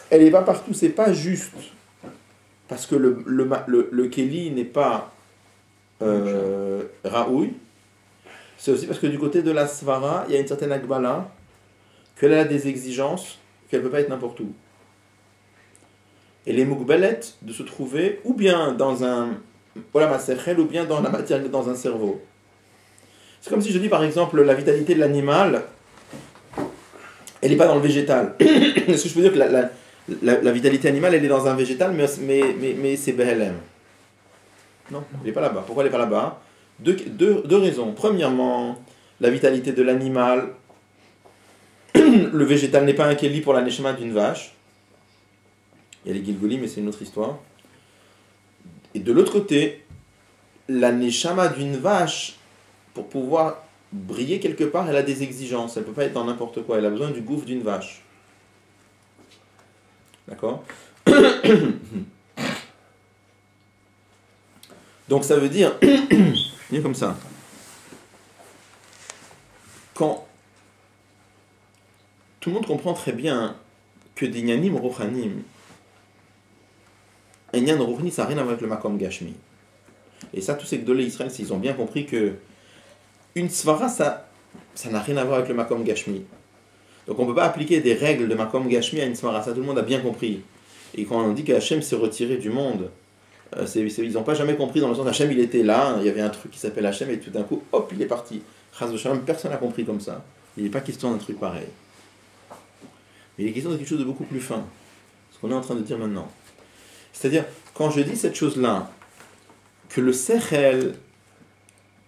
elle n'est pas partout, c'est pas juste parce que le kéli n'est pas raoui. C'est aussi parce que du côté de la svara, il y a une certaine akbala, qu'elle a des exigences, qu'elle ne peut pas être n'importe où. Et les moukbelettes de se trouver ou bien dans un ou bien dans la matière, dans un cerveau. C'est comme si je dis par exemple la vitalité de l'animal, elle n'est pas dans le végétal. Est-ce que je peux dire que la vitalité animale elle est dans un végétal, mais c'est BLM? Non, elle n'est pas là-bas. Pourquoi elle n'est pas là-bas? Deux raisons. Premièrement, la vitalité de l'animal, le végétal n'est pas un kéli pour la neshama d'une vache. Il y a les Gilgolim, mais c'est une autre histoire. Et de l'autre côté, la neshama d'une vache, pour pouvoir briller quelque part, elle a des exigences. Elle ne peut pas être dans n'importe quoi. Elle a besoin du gouffre d'une vache. D'accord? Donc ça veut dire, bien comme ça, quand tout le monde comprend très bien que des Nyanim Rochanim, un Nyan Rochani, ça n'a rien à voir avec le Makom Gashmi. Et ça, tous ces Gdolé Israël, ils ont bien compris que une Svara, ça n'a rien à voir avec le Makom Gashmi. Donc on ne peut pas appliquer des règles de Makom Gashmi à une Svara, ça tout le monde a bien compris. Et quand on dit qu'Hachem s'est retiré du monde, ils n'ont pas jamais compris dans le sens Hachem il était là, il y avait un truc qui s'appelle Hachem et tout d'un coup, hop, il est parti. Chaz v'shalom, personne n'a compris comme ça. Il n'est pas question d'un truc pareil. Mais il est question de quelque chose de beaucoup plus fin. Ce qu'on est en train de dire maintenant. C'est-à-dire, quand je dis cette chose-là, que le sechel,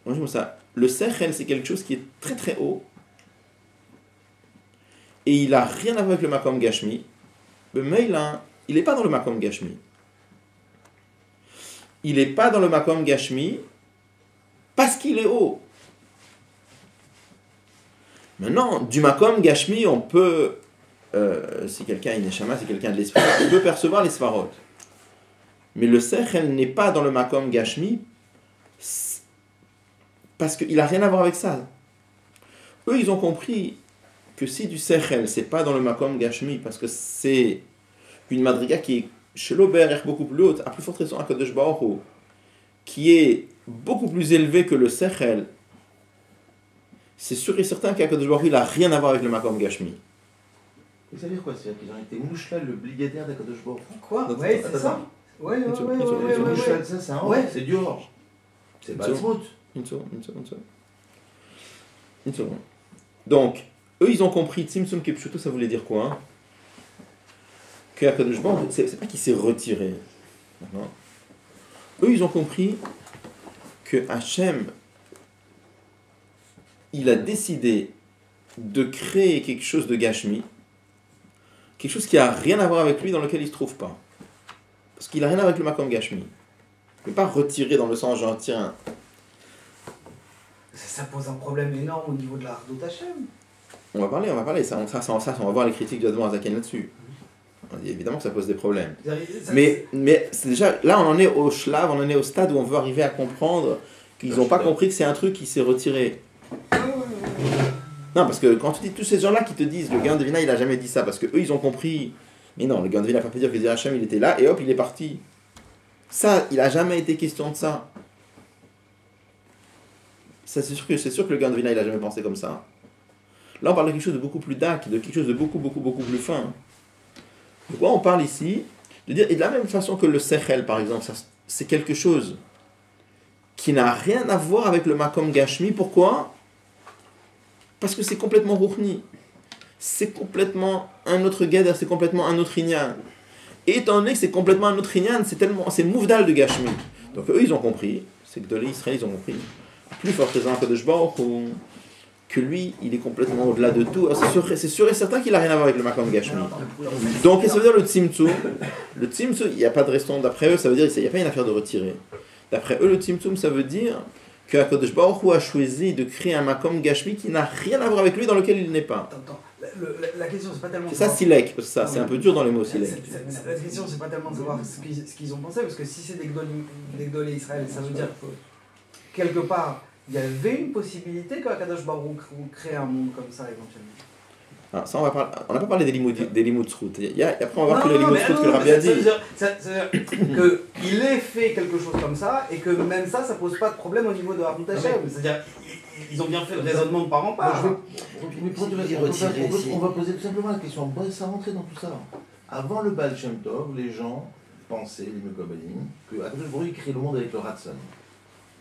le sechel c'est quelque chose qui est très très haut, et il n'a rien à voir avec le Makom Gashmi, mais il n'est pas dans le Makom Gashmi. Il n'est pas dans le Makom Gashmi parce qu'il est haut. Maintenant, du Makom Gashmi, on peut, si quelqu'un est Neshama, si quelqu'un de l'esprit, on peut percevoir les Svarot. Mais le Sechel n'est pas dans le Makom Gashmi parce qu'il n'a rien à voir avec ça. Eux, ils ont compris que si du Sechel, c'est pas dans le Makom Gashmi, parce que c'est une madriga qui est chez l'Ober, beaucoup plus haute, à plus forte raison à Kadosh Baruch Hu, qui est beaucoup plus élevée que le Sechel, c'est sûr et certain qu'Akadosh Baruch Hu, il n'a rien à voir avec le Makom Gashmi. Et ça veut dire quoi? C'est-à-dire qu'ils ont été mouchlal, le brigadier d'Akadosh Baruch Hu. Quoi? Ouais, c'est ça. Ouais. Mouchel, ça, c'est un Ouais. c'est du hors. C'est pas le smooth. Une seconde. Donc, eux, ils ont compris, Tzimtzum Kepshuto, ça voulait dire quoi, hein? Que Akadosh Baruch Hu, c'est pas qu'il s'est retiré. D'accord? Eux, ils ont compris que Hachem, il a décidé de créer quelque chose de Gashmi, quelque chose qui n'a rien à voir avec lui, dans lequel il ne se trouve pas. Parce qu'il n'a rien à voir avec le Makom Gashmi. Il ne peut pas retirer dans le sens, genre, tiens. Ça pose un problème énorme au niveau de la Ardot Hachem. On va parler. Ça, on va voir les critiques de Admor Azaken là-dessus. Évidemment que ça pose des problèmes. Mais c'est déjà, là, on en est au shlav, on en est au stade où on veut arriver à comprendre qu'ils n'ont pas compris que c'est un truc qui s'est retiré. Non, parce que quand tu dis tous ces gens-là qui te disent le Gaon de Vina, il a jamais dit ça, parce que eux ils ont compris. Mais non, le Gaon de Vina n'a pas pu dire que Hachem il était là et hop, il est parti. Ça, il a jamais été question de ça. Ça c'est sûr que le Gaon de Vina il a jamais pensé comme ça. Là, on parle de quelque chose de beaucoup plus dark, de quelque chose de beaucoup plus fin. De quoi on parle ici? De dire, et de la même façon que le Sechel, par exemple, ça, c'est quelque chose qui n'a rien à voir avec le Makom Gashmi. Pourquoi? Parce que c'est complètement Ruchni. C'est complètement un autre Geder, c'est complètement un autre Inyan. Et étant donné que c'est complètement un autre Inyan, c'est Mouvdal de Gashmi. Donc eux, ils ont compris, c'est que de l'Israël, ils ont compris. Plus fort raison que de Shbaruch, que lui, il est complètement au-delà de tout. C'est sûr et certain qu'il n'a rien à voir avec le Makom Gashmi. Donc, ça veut dire le Tzimtzum, il n'y a pas de restaurant d'après eux, ça veut dire qu'il n'y a pas une affaire de retirer. D'après eux, le Tzimtzum, ça veut dire que HaKadosh Baruch Hu a choisi de créer un Makom Gashmi qui n'a rien à voir avec lui, dans lequel il n'est pas. Attends. La question, c'est pas tellement. C'est ça, Silek, parce que ça, c'est un peu dur dans les mots, Silek. La question, c'est pas tellement de savoir ce qu'ils ont pensé, parce que si c'est des Gdolé Israël, ça veut dire que quelque part, il y avait une possibilité que HaKadosh Baruch Hu crée un monde comme ça éventuellement. Alors, ça, on n'a pas parlé des limoud Srout. Après, on va voir que les limoud Srout que le Rabbi a dit. Ça veut dire qu'il ait fait quelque chose comme ça, et que même ça pose pas de problème au niveau de Ardut Hachem. C'est-à-dire, ils ont bien fait le raisonnement de part en part. On va poser tout simplement la question. On va rentrer dans tout ça. Avant le Baal Shem Tov, les gens pensaient, les Mekobalim, que HaKadosh Baruch Hu crée le monde avec le Ratzon.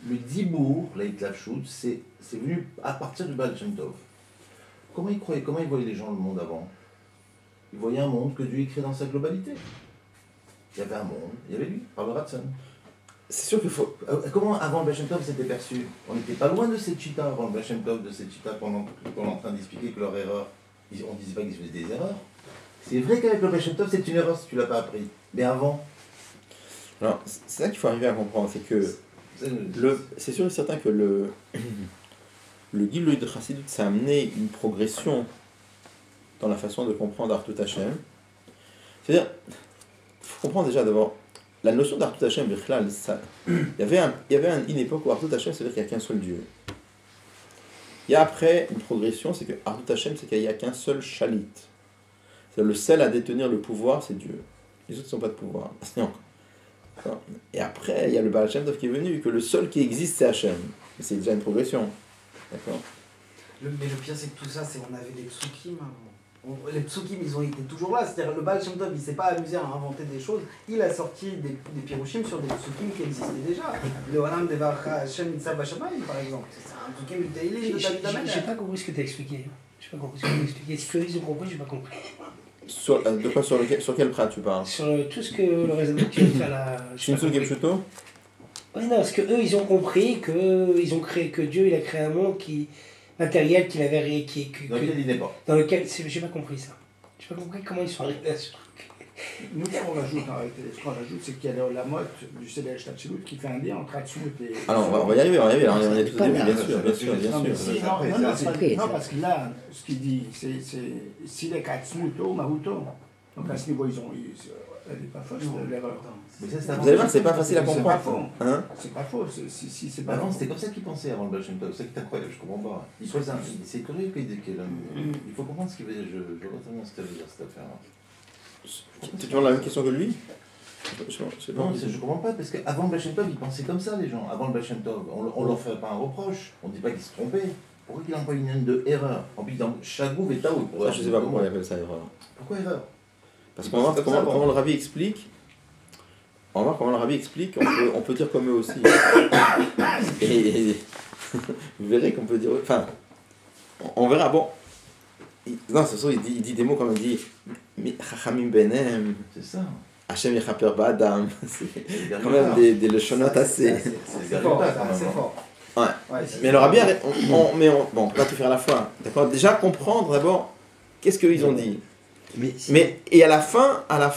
Le Dibour, la Hitlafshut, c'est venu à partir du Baal Shem Tov. Comment ils croyaient, comment ils voyaient les gens le monde avant? Ils voyaient un monde que Dieu crée dans sa globalité. Il y avait un monde, il y avait lui, par le Ratzon. C'est sûr qu'il faut. Comment avant le Baal Shem Tov c'était perçu? On n'était pas loin de cette chita avant le Baal Shem Tov, de cette chita pendant qu'on est en train d'expliquer que leur erreur, on ne disait pas qu'ils faisaient des erreurs. C'est vrai qu'avec le Baal Shem Tov c'est une erreur si tu ne l'as pas appris. Mais avant. Alors, c'est ça qu'il faut arriver à comprendre, c'est que. C'est sûr et certain que le Gilui de Chassidut, ça a amené une progression dans la façon de comprendre Ardut Hachem. C'est-à-dire, il faut comprendre déjà d'abord, la notion d'Ardut Hachem, il y avait une époque où Ardut Hachem, c'est-à-dire qu'il n'y a qu'un seul Dieu. Il y a après une progression, c'est que Ardut Hachem, c'est qu'il n'y a qu'un seul Shalit. C'est-à-dire le seul à détenir le pouvoir, c'est Dieu. Les autres ne sont pas de pouvoir. Et après, il y a le Baal Shem Tov qui est venu, que le seul qui existe, c'est Hachem. C'est déjà une progression. D'accord. Mais le pire, c'est que tout ça, on avait des psukim avant. Les psukim, ils ont été toujours là. C'est-à-dire, le Baal Shem Tov, il ne s'est pas amusé à inventer des choses. Il a sorti des pirouchim sur des psukim qui existaient déjà. Le Olam Devarcha Hashem Nitzav Bashamayim, par exemple. C'est un psukim du Teilim de David Amelech. J'ai pas compris ce que tu as expliqué. Je n'ai pas compris ce que tu as expliqué. Ce qu'ils ont compris, je n'ai pas compris. Sur quel prat tu parles? Sur tout ce que le raisonnement que tu viens de faire là. Shinsu Kepshuto? Oui, non, parce qu'eux, ils ont compris que Dieu, il a créé un monde qui. matériel qu'il avait Dans lequel il n'est pas. dans lequel j'ai pas compris ça. J'ai pas compris comment ils sont arrivés à ce truc. Nous, ce qu'on rajoute, c'est qu'il y a la motte du CDH Tatchilut qui fait un lien entre Hatzmut et. Alors, on va y arriver, on est tout au début, bien sûr. Non, mais si, après, non, parce que là, ce qu'il dit, c'est s'il est Hatzmuto, Mahuto. Donc à ce niveau, elle n'est pas fausse, l'erreur. Mais ça, Vous allez voir, c'est pas facile à C'est pas comprendre. faux. Hein? C'est pas faux. Si c'est pas Avant, faux. c'était comme ça qu'il pensait avant le Baal Shem Tov. C'est ça qui est incroyable, je comprends pas. C'est curieux il faut comprendre ce qu'il veut dire. Je vois tellement ce que ça veut dire cette affaire-là. Tu demandes la même question que lui? Je sais pas. Non, je comprends pas, parce qu'avant le Baal Shem Tov, ils pensaient comme ça, les gens. Avant le Baal Shem Tov, on leur fait pas un reproche. On dit pas qu'ils se trompaient. Pourquoi qu'il emploie une ligne de erreur? En plus, dans Chagouv et Taout. Ça, je sais pas pourquoi il appelle ça erreur. Pourquoi erreur? Parce qu'on va voir comment le Rabbi explique. On va voir comment le Rabbi explique. On peut dire comme eux aussi. Et vous verrez qu'on peut dire. Enfin, on verra. Bon. Non, c'est sûr, il dit des mots comme il dit Chachamim Benem. C'est ça. Hachem Yechaper Ba'adam. C'est C'est quand même des lechonot assez. C'est fort, c'est fort. Ouais. Mais le Rabbi, bon, on peut pas tout faire à la fois. D'accord. Déjà comprendre d'abord qu'est-ce qu'ils ont dit. Mais et à la fin, on va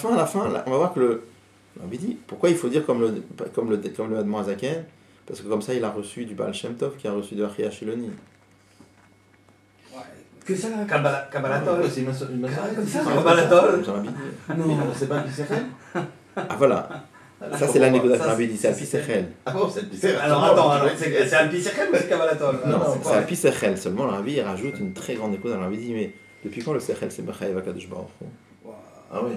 voir que le Rabbi dit pourquoi il faut dire comme le Admor Azaken, parce que comme ça il a reçu du Baal Shem Tov qui a reçu de Achia Shiloni. Que ça, Kabbalatol. C'est une comme ça. Kabbalatol. Comme Rabbi dit. Non, c'est pas un Pisserel. Ah voilà. Ça c'est l'anecdote que Rabbi dit, c'est Alpi Sechel. Ah bon, c'est un Pisserel. Alors attends, c'est un Pisserel ou c'est Kabbalatol? Non, c'est Alpi Sechel. Seulement le Rabbi il rajoute une très grande écoute. Le Rabbi dit mais depuis quand le Sechel c'est Bechayev HaKadosh Baruch Hu? Ah oui.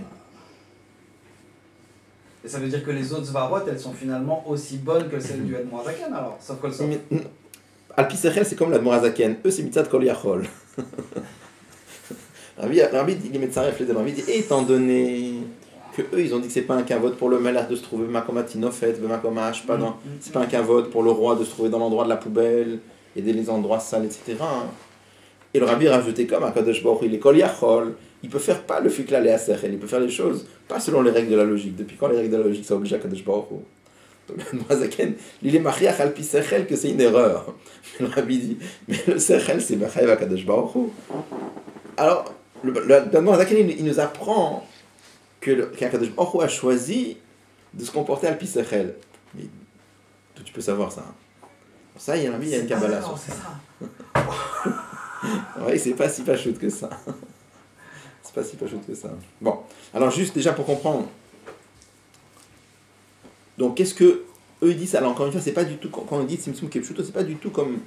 Et ça veut dire que les autres Svarot, elles sont finalement aussi bonnes que celles du Admor Azaken alors, sauf que le sort. Alpi Sechel c'est comme l'Admor Azaken. Eux c'est Mitzat Kol Yachol. Rabbi dit, Rabbi dit, étant donné que eux ils ont dit que c'est pas un kavod pour le malheur de se trouver Makoma Tinofet, Makoma Ashpa, c'est pas un kavod pour le roi de se trouver dans l'endroit de la poubelle et des endroits sales, etc. Et le Rabbi rajoutait comme Akadosh Baruch Hu, il est Kol Yachol, il peut faire pas le fikla le Sechel, il peut faire les choses pas selon les règles de la logique. Depuis quand les règles de la logique ça oblige Akadosh Baruch Hu? Le Mazaken, il est mariach alpi Sechel que c'est une erreur. Le Rabbi dit, mais le Sechel c'est Machayev HaKadosh Baruch Hu. Alors, le Mazaken il nous apprend qu'Akadosh Baruch Hu a choisi de se comporter alpi Sechel. Mais d'où tu peux savoir ça? Ça, il y a une Kabbalah sur ça. Oui, c'est pas si pachout que ça. C'est pas si pachout que ça. Bon, alors juste déjà pour comprendre. Donc qu'est-ce que eux ils disent? Alors encore une fois, c'est pas du tout quand on dit Tzimtzum Kepshuto, c'est pas du tout comme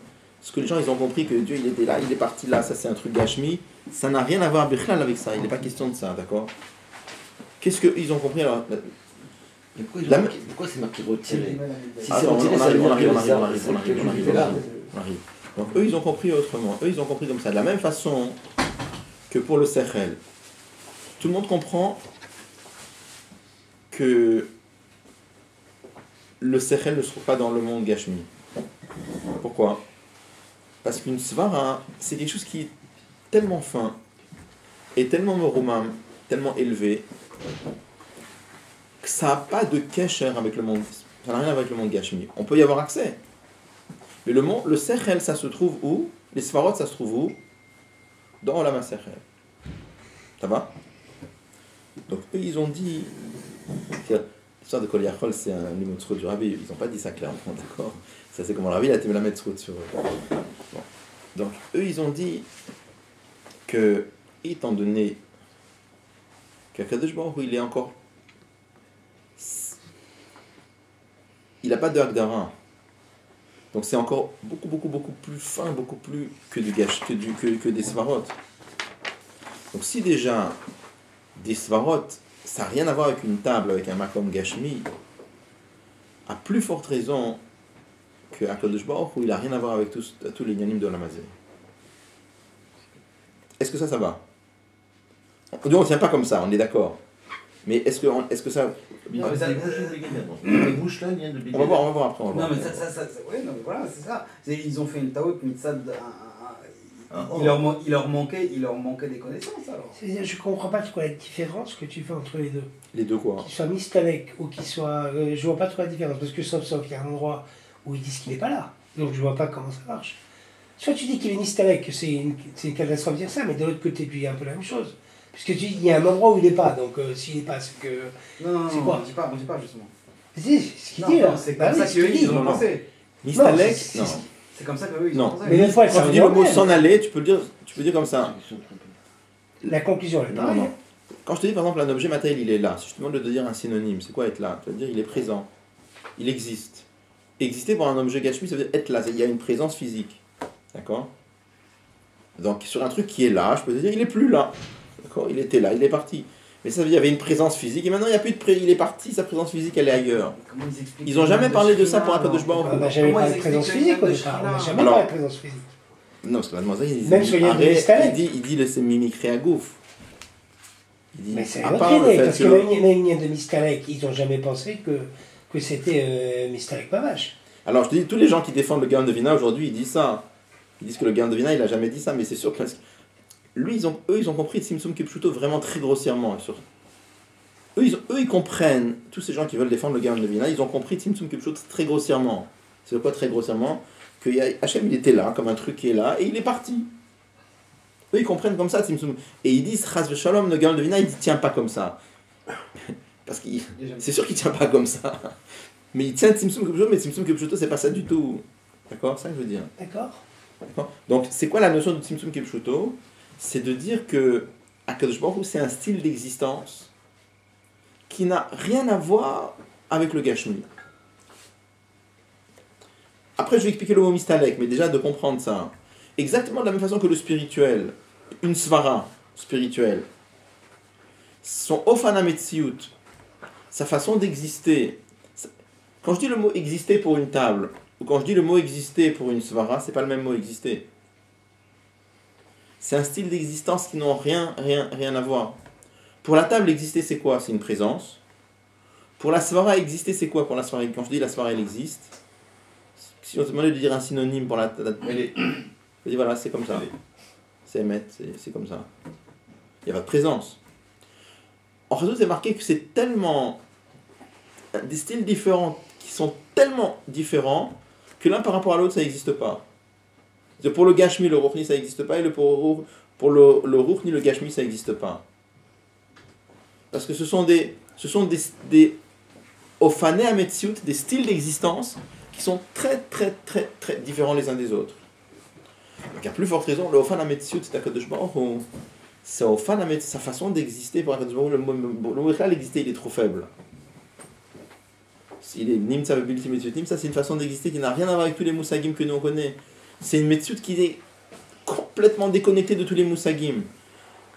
ce que les gens ils ont compris que Dieu il était là, il est parti là, ça c'est un truc Gashmi. Ça n'a rien à voir Bichlal avec ça. Il n'est pas question de ça, d'accord? Qu'est-ce que ils ont compris alors? Mais pourquoi c'est marqué retiré? Si c'est retiré, on ça veut dire que arrive. Donc eux ils ont compris autrement. Eux ils ont compris comme ça. De la même façon que pour le Sechel, tout le monde comprend que le Sechel ne se trouve pas dans le monde Gashmi. Pourquoi? Parce qu'une Svara, c'est quelque chose qui est tellement fin et tellement morumam, tellement élevé, que ça n'a pas de kesher avec le monde. Ça n'a rien à voir avec le monde Gashmi. On peut y avoir accès. Mais le Sechel, ça se trouve où? Les Svarot, ça se trouve où? Dans Olam HaSechel. Ça va? Donc eux, ils ont dit... L'histoire de Kol Yachol, c'est un limoutzrut du Rabbi. Ils n'ont pas dit ça clairement, d'accord? Ça, c'est comment le Rabbi il a été la mettre sur eux. Bon. Donc, eux, ils ont dit que, étant donné qu'Akadosh Baruch Hu, il est encore... Il n'a pas de Hagdara. Donc, c'est encore beaucoup plus fin, beaucoup plus que des Svarot. Donc, si déjà, des Svarot, ça n'a rien à voir avec une table, avec un makom Gashmi, à plus forte raison que Akadosh Baruch Hu, il n'a rien à voir avec tous les yanim de la Mazé. Est-ce que ça va? On ne tient pas comme ça, on est d'accord. Mais est-ce que ça... Les bouches là viennent de On va voir après. Non, mais ça ouais, non, mais voilà, c'est ça. Ils ont fait une taout, mitzad, il leur manquait des connaissances alors. C'est-à-dire, je comprends pas trop la différence que tu fais entre les deux. Les deux quoi? Qu'il soit Mistalek ou qu'il soit... je vois pas trop la différence, parce que sauf il y a un endroit où ils disent qu'il n'est pas là. Donc je vois pas comment ça marche. Soit tu dis qu'il est Nistalek, que c'est une catastrophe de dire ça, mais de l'autre côté, tu dis un peu la même chose. Puisque tu dis qu'il y a un endroit où il n'est pas, donc s'il n'est pas, c'est que. Non, c'est quoi on dit pas justement. C'est ce qu'il Non, dit, non, là. c'est Bah comme oui, ça c'est ce qu'il dit. qu'ils ont pensé. Mistalek, c'est- non. C'est comme ça qu'eux, ils Non. ont pensé. Mais des fois, Quand tu dis le mot s'en aller, tu peux dire comme ça. La conclusion, elle est Non, pareille. non. Quand je te dis par exemple un objet matériel, il est là. Si je te demande de dire un synonyme, c'est quoi être là? Tu vas dire il est présent. Il existe. Exister pour un objet gashmi, ça veut dire être là. Il y a une présence physique. D'accord? Donc sur un truc qui est là, je peux te dire il est plus là. D'accord? Il était là, il est parti. Mais ça veut dire qu'il y avait une présence physique et maintenant il n'y a plus de il est parti, sa présence physique elle est ailleurs. Comment ils expliquent Ils n'ont jamais parlé de ça pour un peu de Shekhinah, Shbaohu. On n'a jamais Comment parlé ils de présence expliquent physique au le départ. On n'a Shekhinah jamais Alors- parlé de présence physique. Non, parce que mademoiselle, il Même sur les arrête, Mistalek. il dit le c'est mimicré à gouffre. Il dit, Mais c'est à une autre part le idée, fait parce que même de Mistalek, ils n'ont jamais pensé que c'était Mistalek Pavache. Alors je te dis, tous les gens qui défendent le Gaon de Vina aujourd'hui, ils disent ça. Ils disent que le Gaon de Vina, il a jamais dit ça, mais c'est sûr que lui, ils ont compris Tzimtzum Kipshuto vraiment très grossièrement. Eux, ils comprennent, tous ces gens qui veulent défendre le Gaon de Vina, ils ont compris Tzimtzum Kipshuto très grossièrement. C'est quoi très grossièrement? Que Hachem, il était là, comme un truc qui est là, et il est parti. Eux, ils comprennent comme ça Tzimtzum. Et ils disent, Chas Shalom, le Gaon de Vina, il ne tient pas comme ça. Parce que c'est sûr qu'il ne tient pas comme ça. Mais il tient Tzimtzum Kipshuto, mais Tzimtzum Kipshuto, c'est pas ça du tout. D'accord? C'est ça que je veux dire. D'accord? D'accord. Donc, c'est quoi la notion de Tzimtzum Kipshuto? C'est de dire que Akadosh Baruch Hu, c'est un style d'existence qui n'a rien à voir avec le Gashmi. Après, je vais expliquer le mot mistalek, mais déjà de comprendre ça. Exactement de la même façon que le spirituel, une svara spirituelle, son ofana metziut, sa façon d'exister. Quand je dis le mot exister pour une table, ou quand je dis le mot exister pour une svara, c'est pas le même mot exister. C'est un style d'existence qui n'ont rien à voir. Pour la table, exister, c'est quoi? C'est une présence. Pour la svara, exister, c'est quoi? Pour la svara, quand je dis la svara, elle existe. Si on te demandait de dire un synonyme pour la je dis voilà, c'est comme ça. C'est émettre, c'est comme ça. Il n'y a pas de présence. En réseau, c'est marqué que c'est tellement des styles différents qui sont tellement différents que l'un par rapport à l'autre, ça n'existe pas. Pour le Gashmi, le Ruchni, ça n'existe pas, et pour le Ruchni, le Gashmi, ça n'existe pas. Parce que ce sont des Ofané Ametziut, des styles d'existence qui sont très différents les uns des autres. Donc, à plus forte raison, le Ofan Ametziut, c'est Akadosh Baruch Hu. C'est Ofan Ametziut, sa façon d'exister pour Akadosh Baruch Hu, le mot l'exister, il est trop faible. Il est Nimtza Vebilti Metziutim, ça c'est une façon d'exister qui n'a rien à voir avec tous les Moussagim que nous on connaît. C'est une Metziut qui est complètement déconnectée de tous les Moussagim.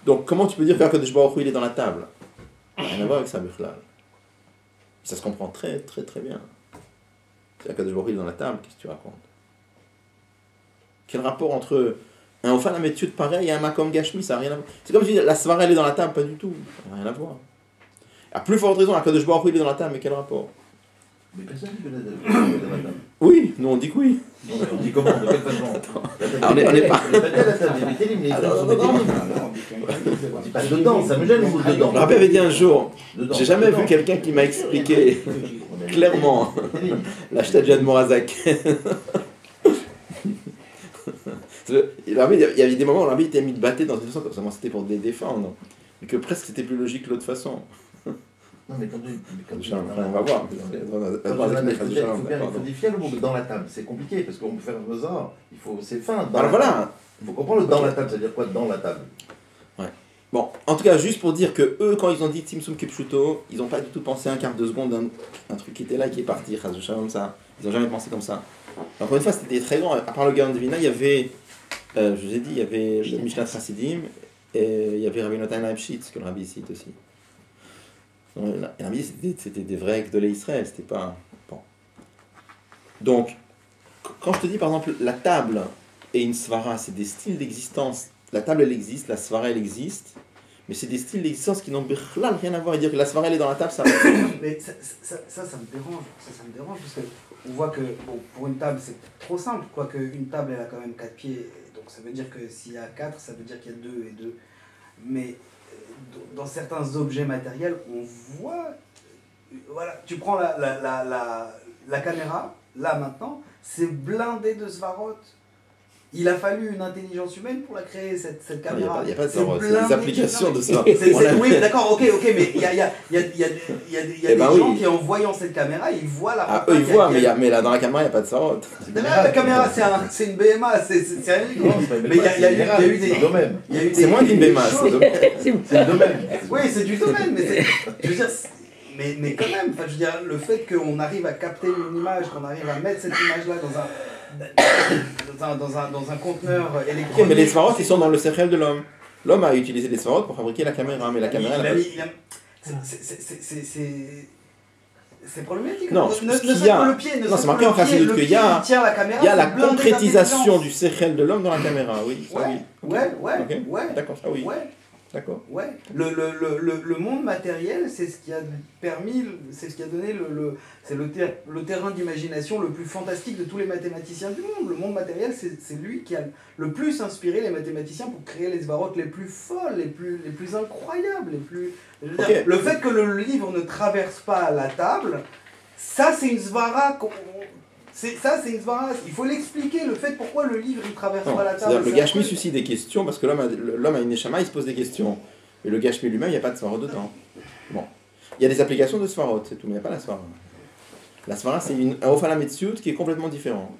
Donc comment tu peux dire qu'Akadosh Baruch Hu il est dans la table? Rien à voir avec ça, Bichlal. Ça se comprend très bien. C'est Akadosh Baruch Hu il est dans la table, qu'est-ce que tu racontes? Quel rapport entre un Ofan Ametziut pareil et un Makom Gashmi? Ça n'a rien à voir. C'est comme si la Svara elle est dans la table, pas du tout. Ça n'a rien à voir. À plus forte raison, Akadosh Baruch Hu il est dans la table, mais quel rapport? Mais personne ne veut la table. Oui, nous on dit que oui. Non, mais on dit comment? De quelle façon? On n'est pas. La table, les télim, les gens sont des télim. On dit pas dedans, ça me gêne le mot dedans. Le Rabbi avait dit un jour, Dedans, j'ai jamais dedans. vu quelqu'un qui m'a expliqué clairement l'Ashtadjan Morazak. Il y avait des moments où l'Arabie était mis de battre dans une façon comme ça, c'était pour les défendre, mais que presque c'était plus logique que l'autre façon. Non, mais quand On va voir. Il faut défier le mot dans la table, c'est compliqué parce qu'on peut faire un hasard, c'est fin. Alors voilà. Il faut comprendre le dans la table, ça veut dire quoi dans la table? Bon, en tout cas, juste pour dire que eux, quand ils ont dit Tzimtzum Kipshuto, ils n'ont pas du tout pensé un quart de seconde un truc qui était là, qui est parti, comme ça. Ils n'ont jamais pensé comme ça. Encore une fois, c'était très grand. À part le Gaon de Vina, il y avait, je vous ai dit, il y avait le Mishnah Chassidim, et il y avait Rabbi Natan Leibshitz, que le Rabbi cite aussi. Donc, le Rabbi, c'était des vrais de l'Israël, c'était pas... Bon. Donc, quand je te dis, par exemple, la table et une svara, c'est des styles d'existence. La table, elle existe, la svara, elle existe, mais c'est des styles d'existence qui n'ont rien à voir. Et dire que la svara, elle est dans la table, ça... Mais ça me dérange. Ça me dérange parce que on voit que bon, pour une table, c'est trop simple. Quoique une table, elle a quand même 4 pieds. Donc ça veut dire que s'il y a 4, ça veut dire qu'il y a 2 et 2. Mais dans certains objets matériels, on voit... Voilà, tu prends la caméra, là maintenant, c'est blindé de svarot. Il a fallu une intelligence humaine pour la créer, cette caméra. Il n'y a pas de C'est ça, c'est blindé. des applications de ça. Oui, d'accord, ok, mais il y a des gens qui, en voyant cette caméra, ils voient la... Ah, eux, ils voient, mais là, dans la caméra, il n'y a pas de ça. La caméra, c'est une BMA, c'est rien du tout. Mais il y a eu des domaines. C'est moins d'une BMA, c'est le domaine. Oui, c'est du domaine, mais je veux dire... Mais quand même, je veux dire, le fait qu'on arrive à capter une image, qu'on arrive à mettre cette image-là dans un conteneur électronique... Ok, mais les svarot, ils sont dans le cerveau de l'homme. L'homme a utilisé les svarot pour fabriquer la caméra, mais la caméra... C'est problématique. Non, c'est marqué en chassidut qu'il y a la concrétisation du du cerveau de l'homme dans la caméra, oui. Ouais. D'accord, ça oui. Ouais. D'accord. Ouais. Le monde matériel, c'est ce qui a permis, c'est ce qui a donné c'est le terrain d'imagination le plus fantastique de tous les mathématiciens du monde. Le monde matériel, c'est lui qui a le plus inspiré les mathématiciens pour créer les svarot les plus folles, les plus incroyables, les plus... Okay. Le fait que le livre ne traverse pas la table, ça c'est une svara. C'est une svara. Il faut l'expliquer, le fait pourquoi le livre ne traverse pas la table. Le Gashmi suscite des questions parce que l'homme a une neshama, il se pose des questions. Mais le Gashmi lui-même, il n'y a pas de svarot dedans. Bon. Il y a des applications de svarot, c'est tout, mais il n'y a pas la svara. La svara, c'est un Ofala Metsiout qui est complètement différent.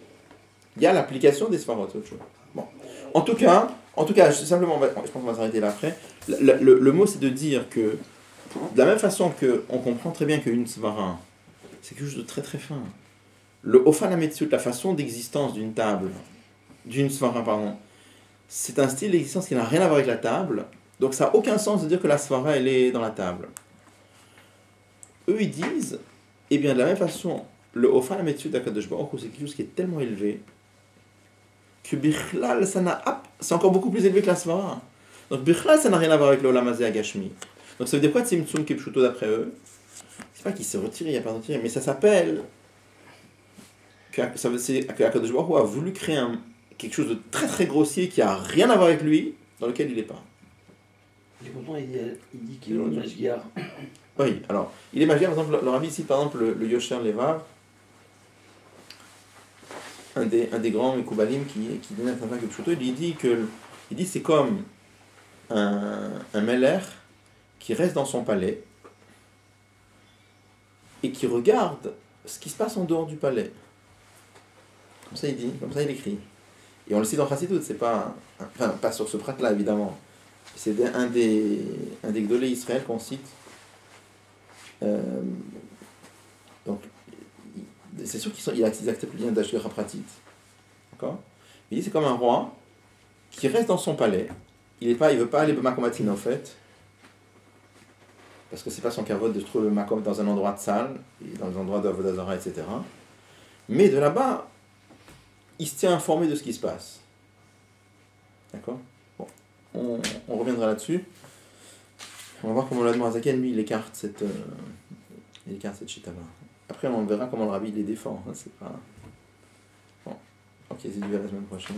Il y a l'application des svarot, c'est autre chose. Bon. En tout cas, simplement, je pense qu'on va s'arrêter là après. Le mot, c'est de dire que, de la même façon qu'on comprend très bien qu'une svara, c'est quelque chose de très très fin. Le Ofala Metsiout, la façon d'existence d'une table, d'une svara, pardon, c'est un style d'existence qui n'a rien à voir avec la table, donc ça n'a aucun sens de dire que la svara, elle est dans la table. Eux, ils disent, eh bien, de la même façon, le Ofala Metsiout d'Akadosh Baruch Hu, c'est quelque chose qui est tellement élevé que Bichlal, c'est encore beaucoup plus élevé que la svara. Donc Bichlal, ça n'a rien à voir avec le Olam Hazeh Agashmi. Donc ça veut dire quoi Tzimtzum Kipshuto d'après eux? C'est pas qu'il s'est retiré, il n'y a pas de retiré, mais ça s'appelle que Akadosh Baruch Hu a voulu créer quelque chose de très très grossier qui n'a rien à voir avec lui, dans lequel il n'est pas. Et pourtant, il dit qu'il est Mashgiar. Oui, alors, il est Mashgiar, par exemple, le rabbi cite par exemple le Yosher Levav, un des grands Mekoubalim qui donnait un certain Kipshuto, il dit c'est comme un Meller qui reste dans son palais et qui regarde ce qui se passe en dehors du palais. Comme ça il dit, comme ça il écrit. Et on le cite dans Chassidut, c'est pas... Enfin, pas sur ce prat-là, évidemment. C'est un des Gdolé Israël qu'on cite. Donc, c'est sûr qu'ils acceptent le lien d'Ashgara Pratit. D'accord ? Il dit c'est comme un roi qui reste dans son palais. Il veut pas aller Makomatin, en fait. Parce que c'est pas son kavod de se trouver Makom dans un endroit de salle, et dans un endroit d'Avodazara, etc. Mais de là-bas, il se tient informé de ce qui se passe. D'accord ? Bon, on reviendra là-dessus. On va voir comment l'Admor Azaken, lui, il écarte cette chita-là. Après, on verra comment le rabbi les défend. Hein, c'est pas... Bon. Ok, c'est du à la semaine prochaine.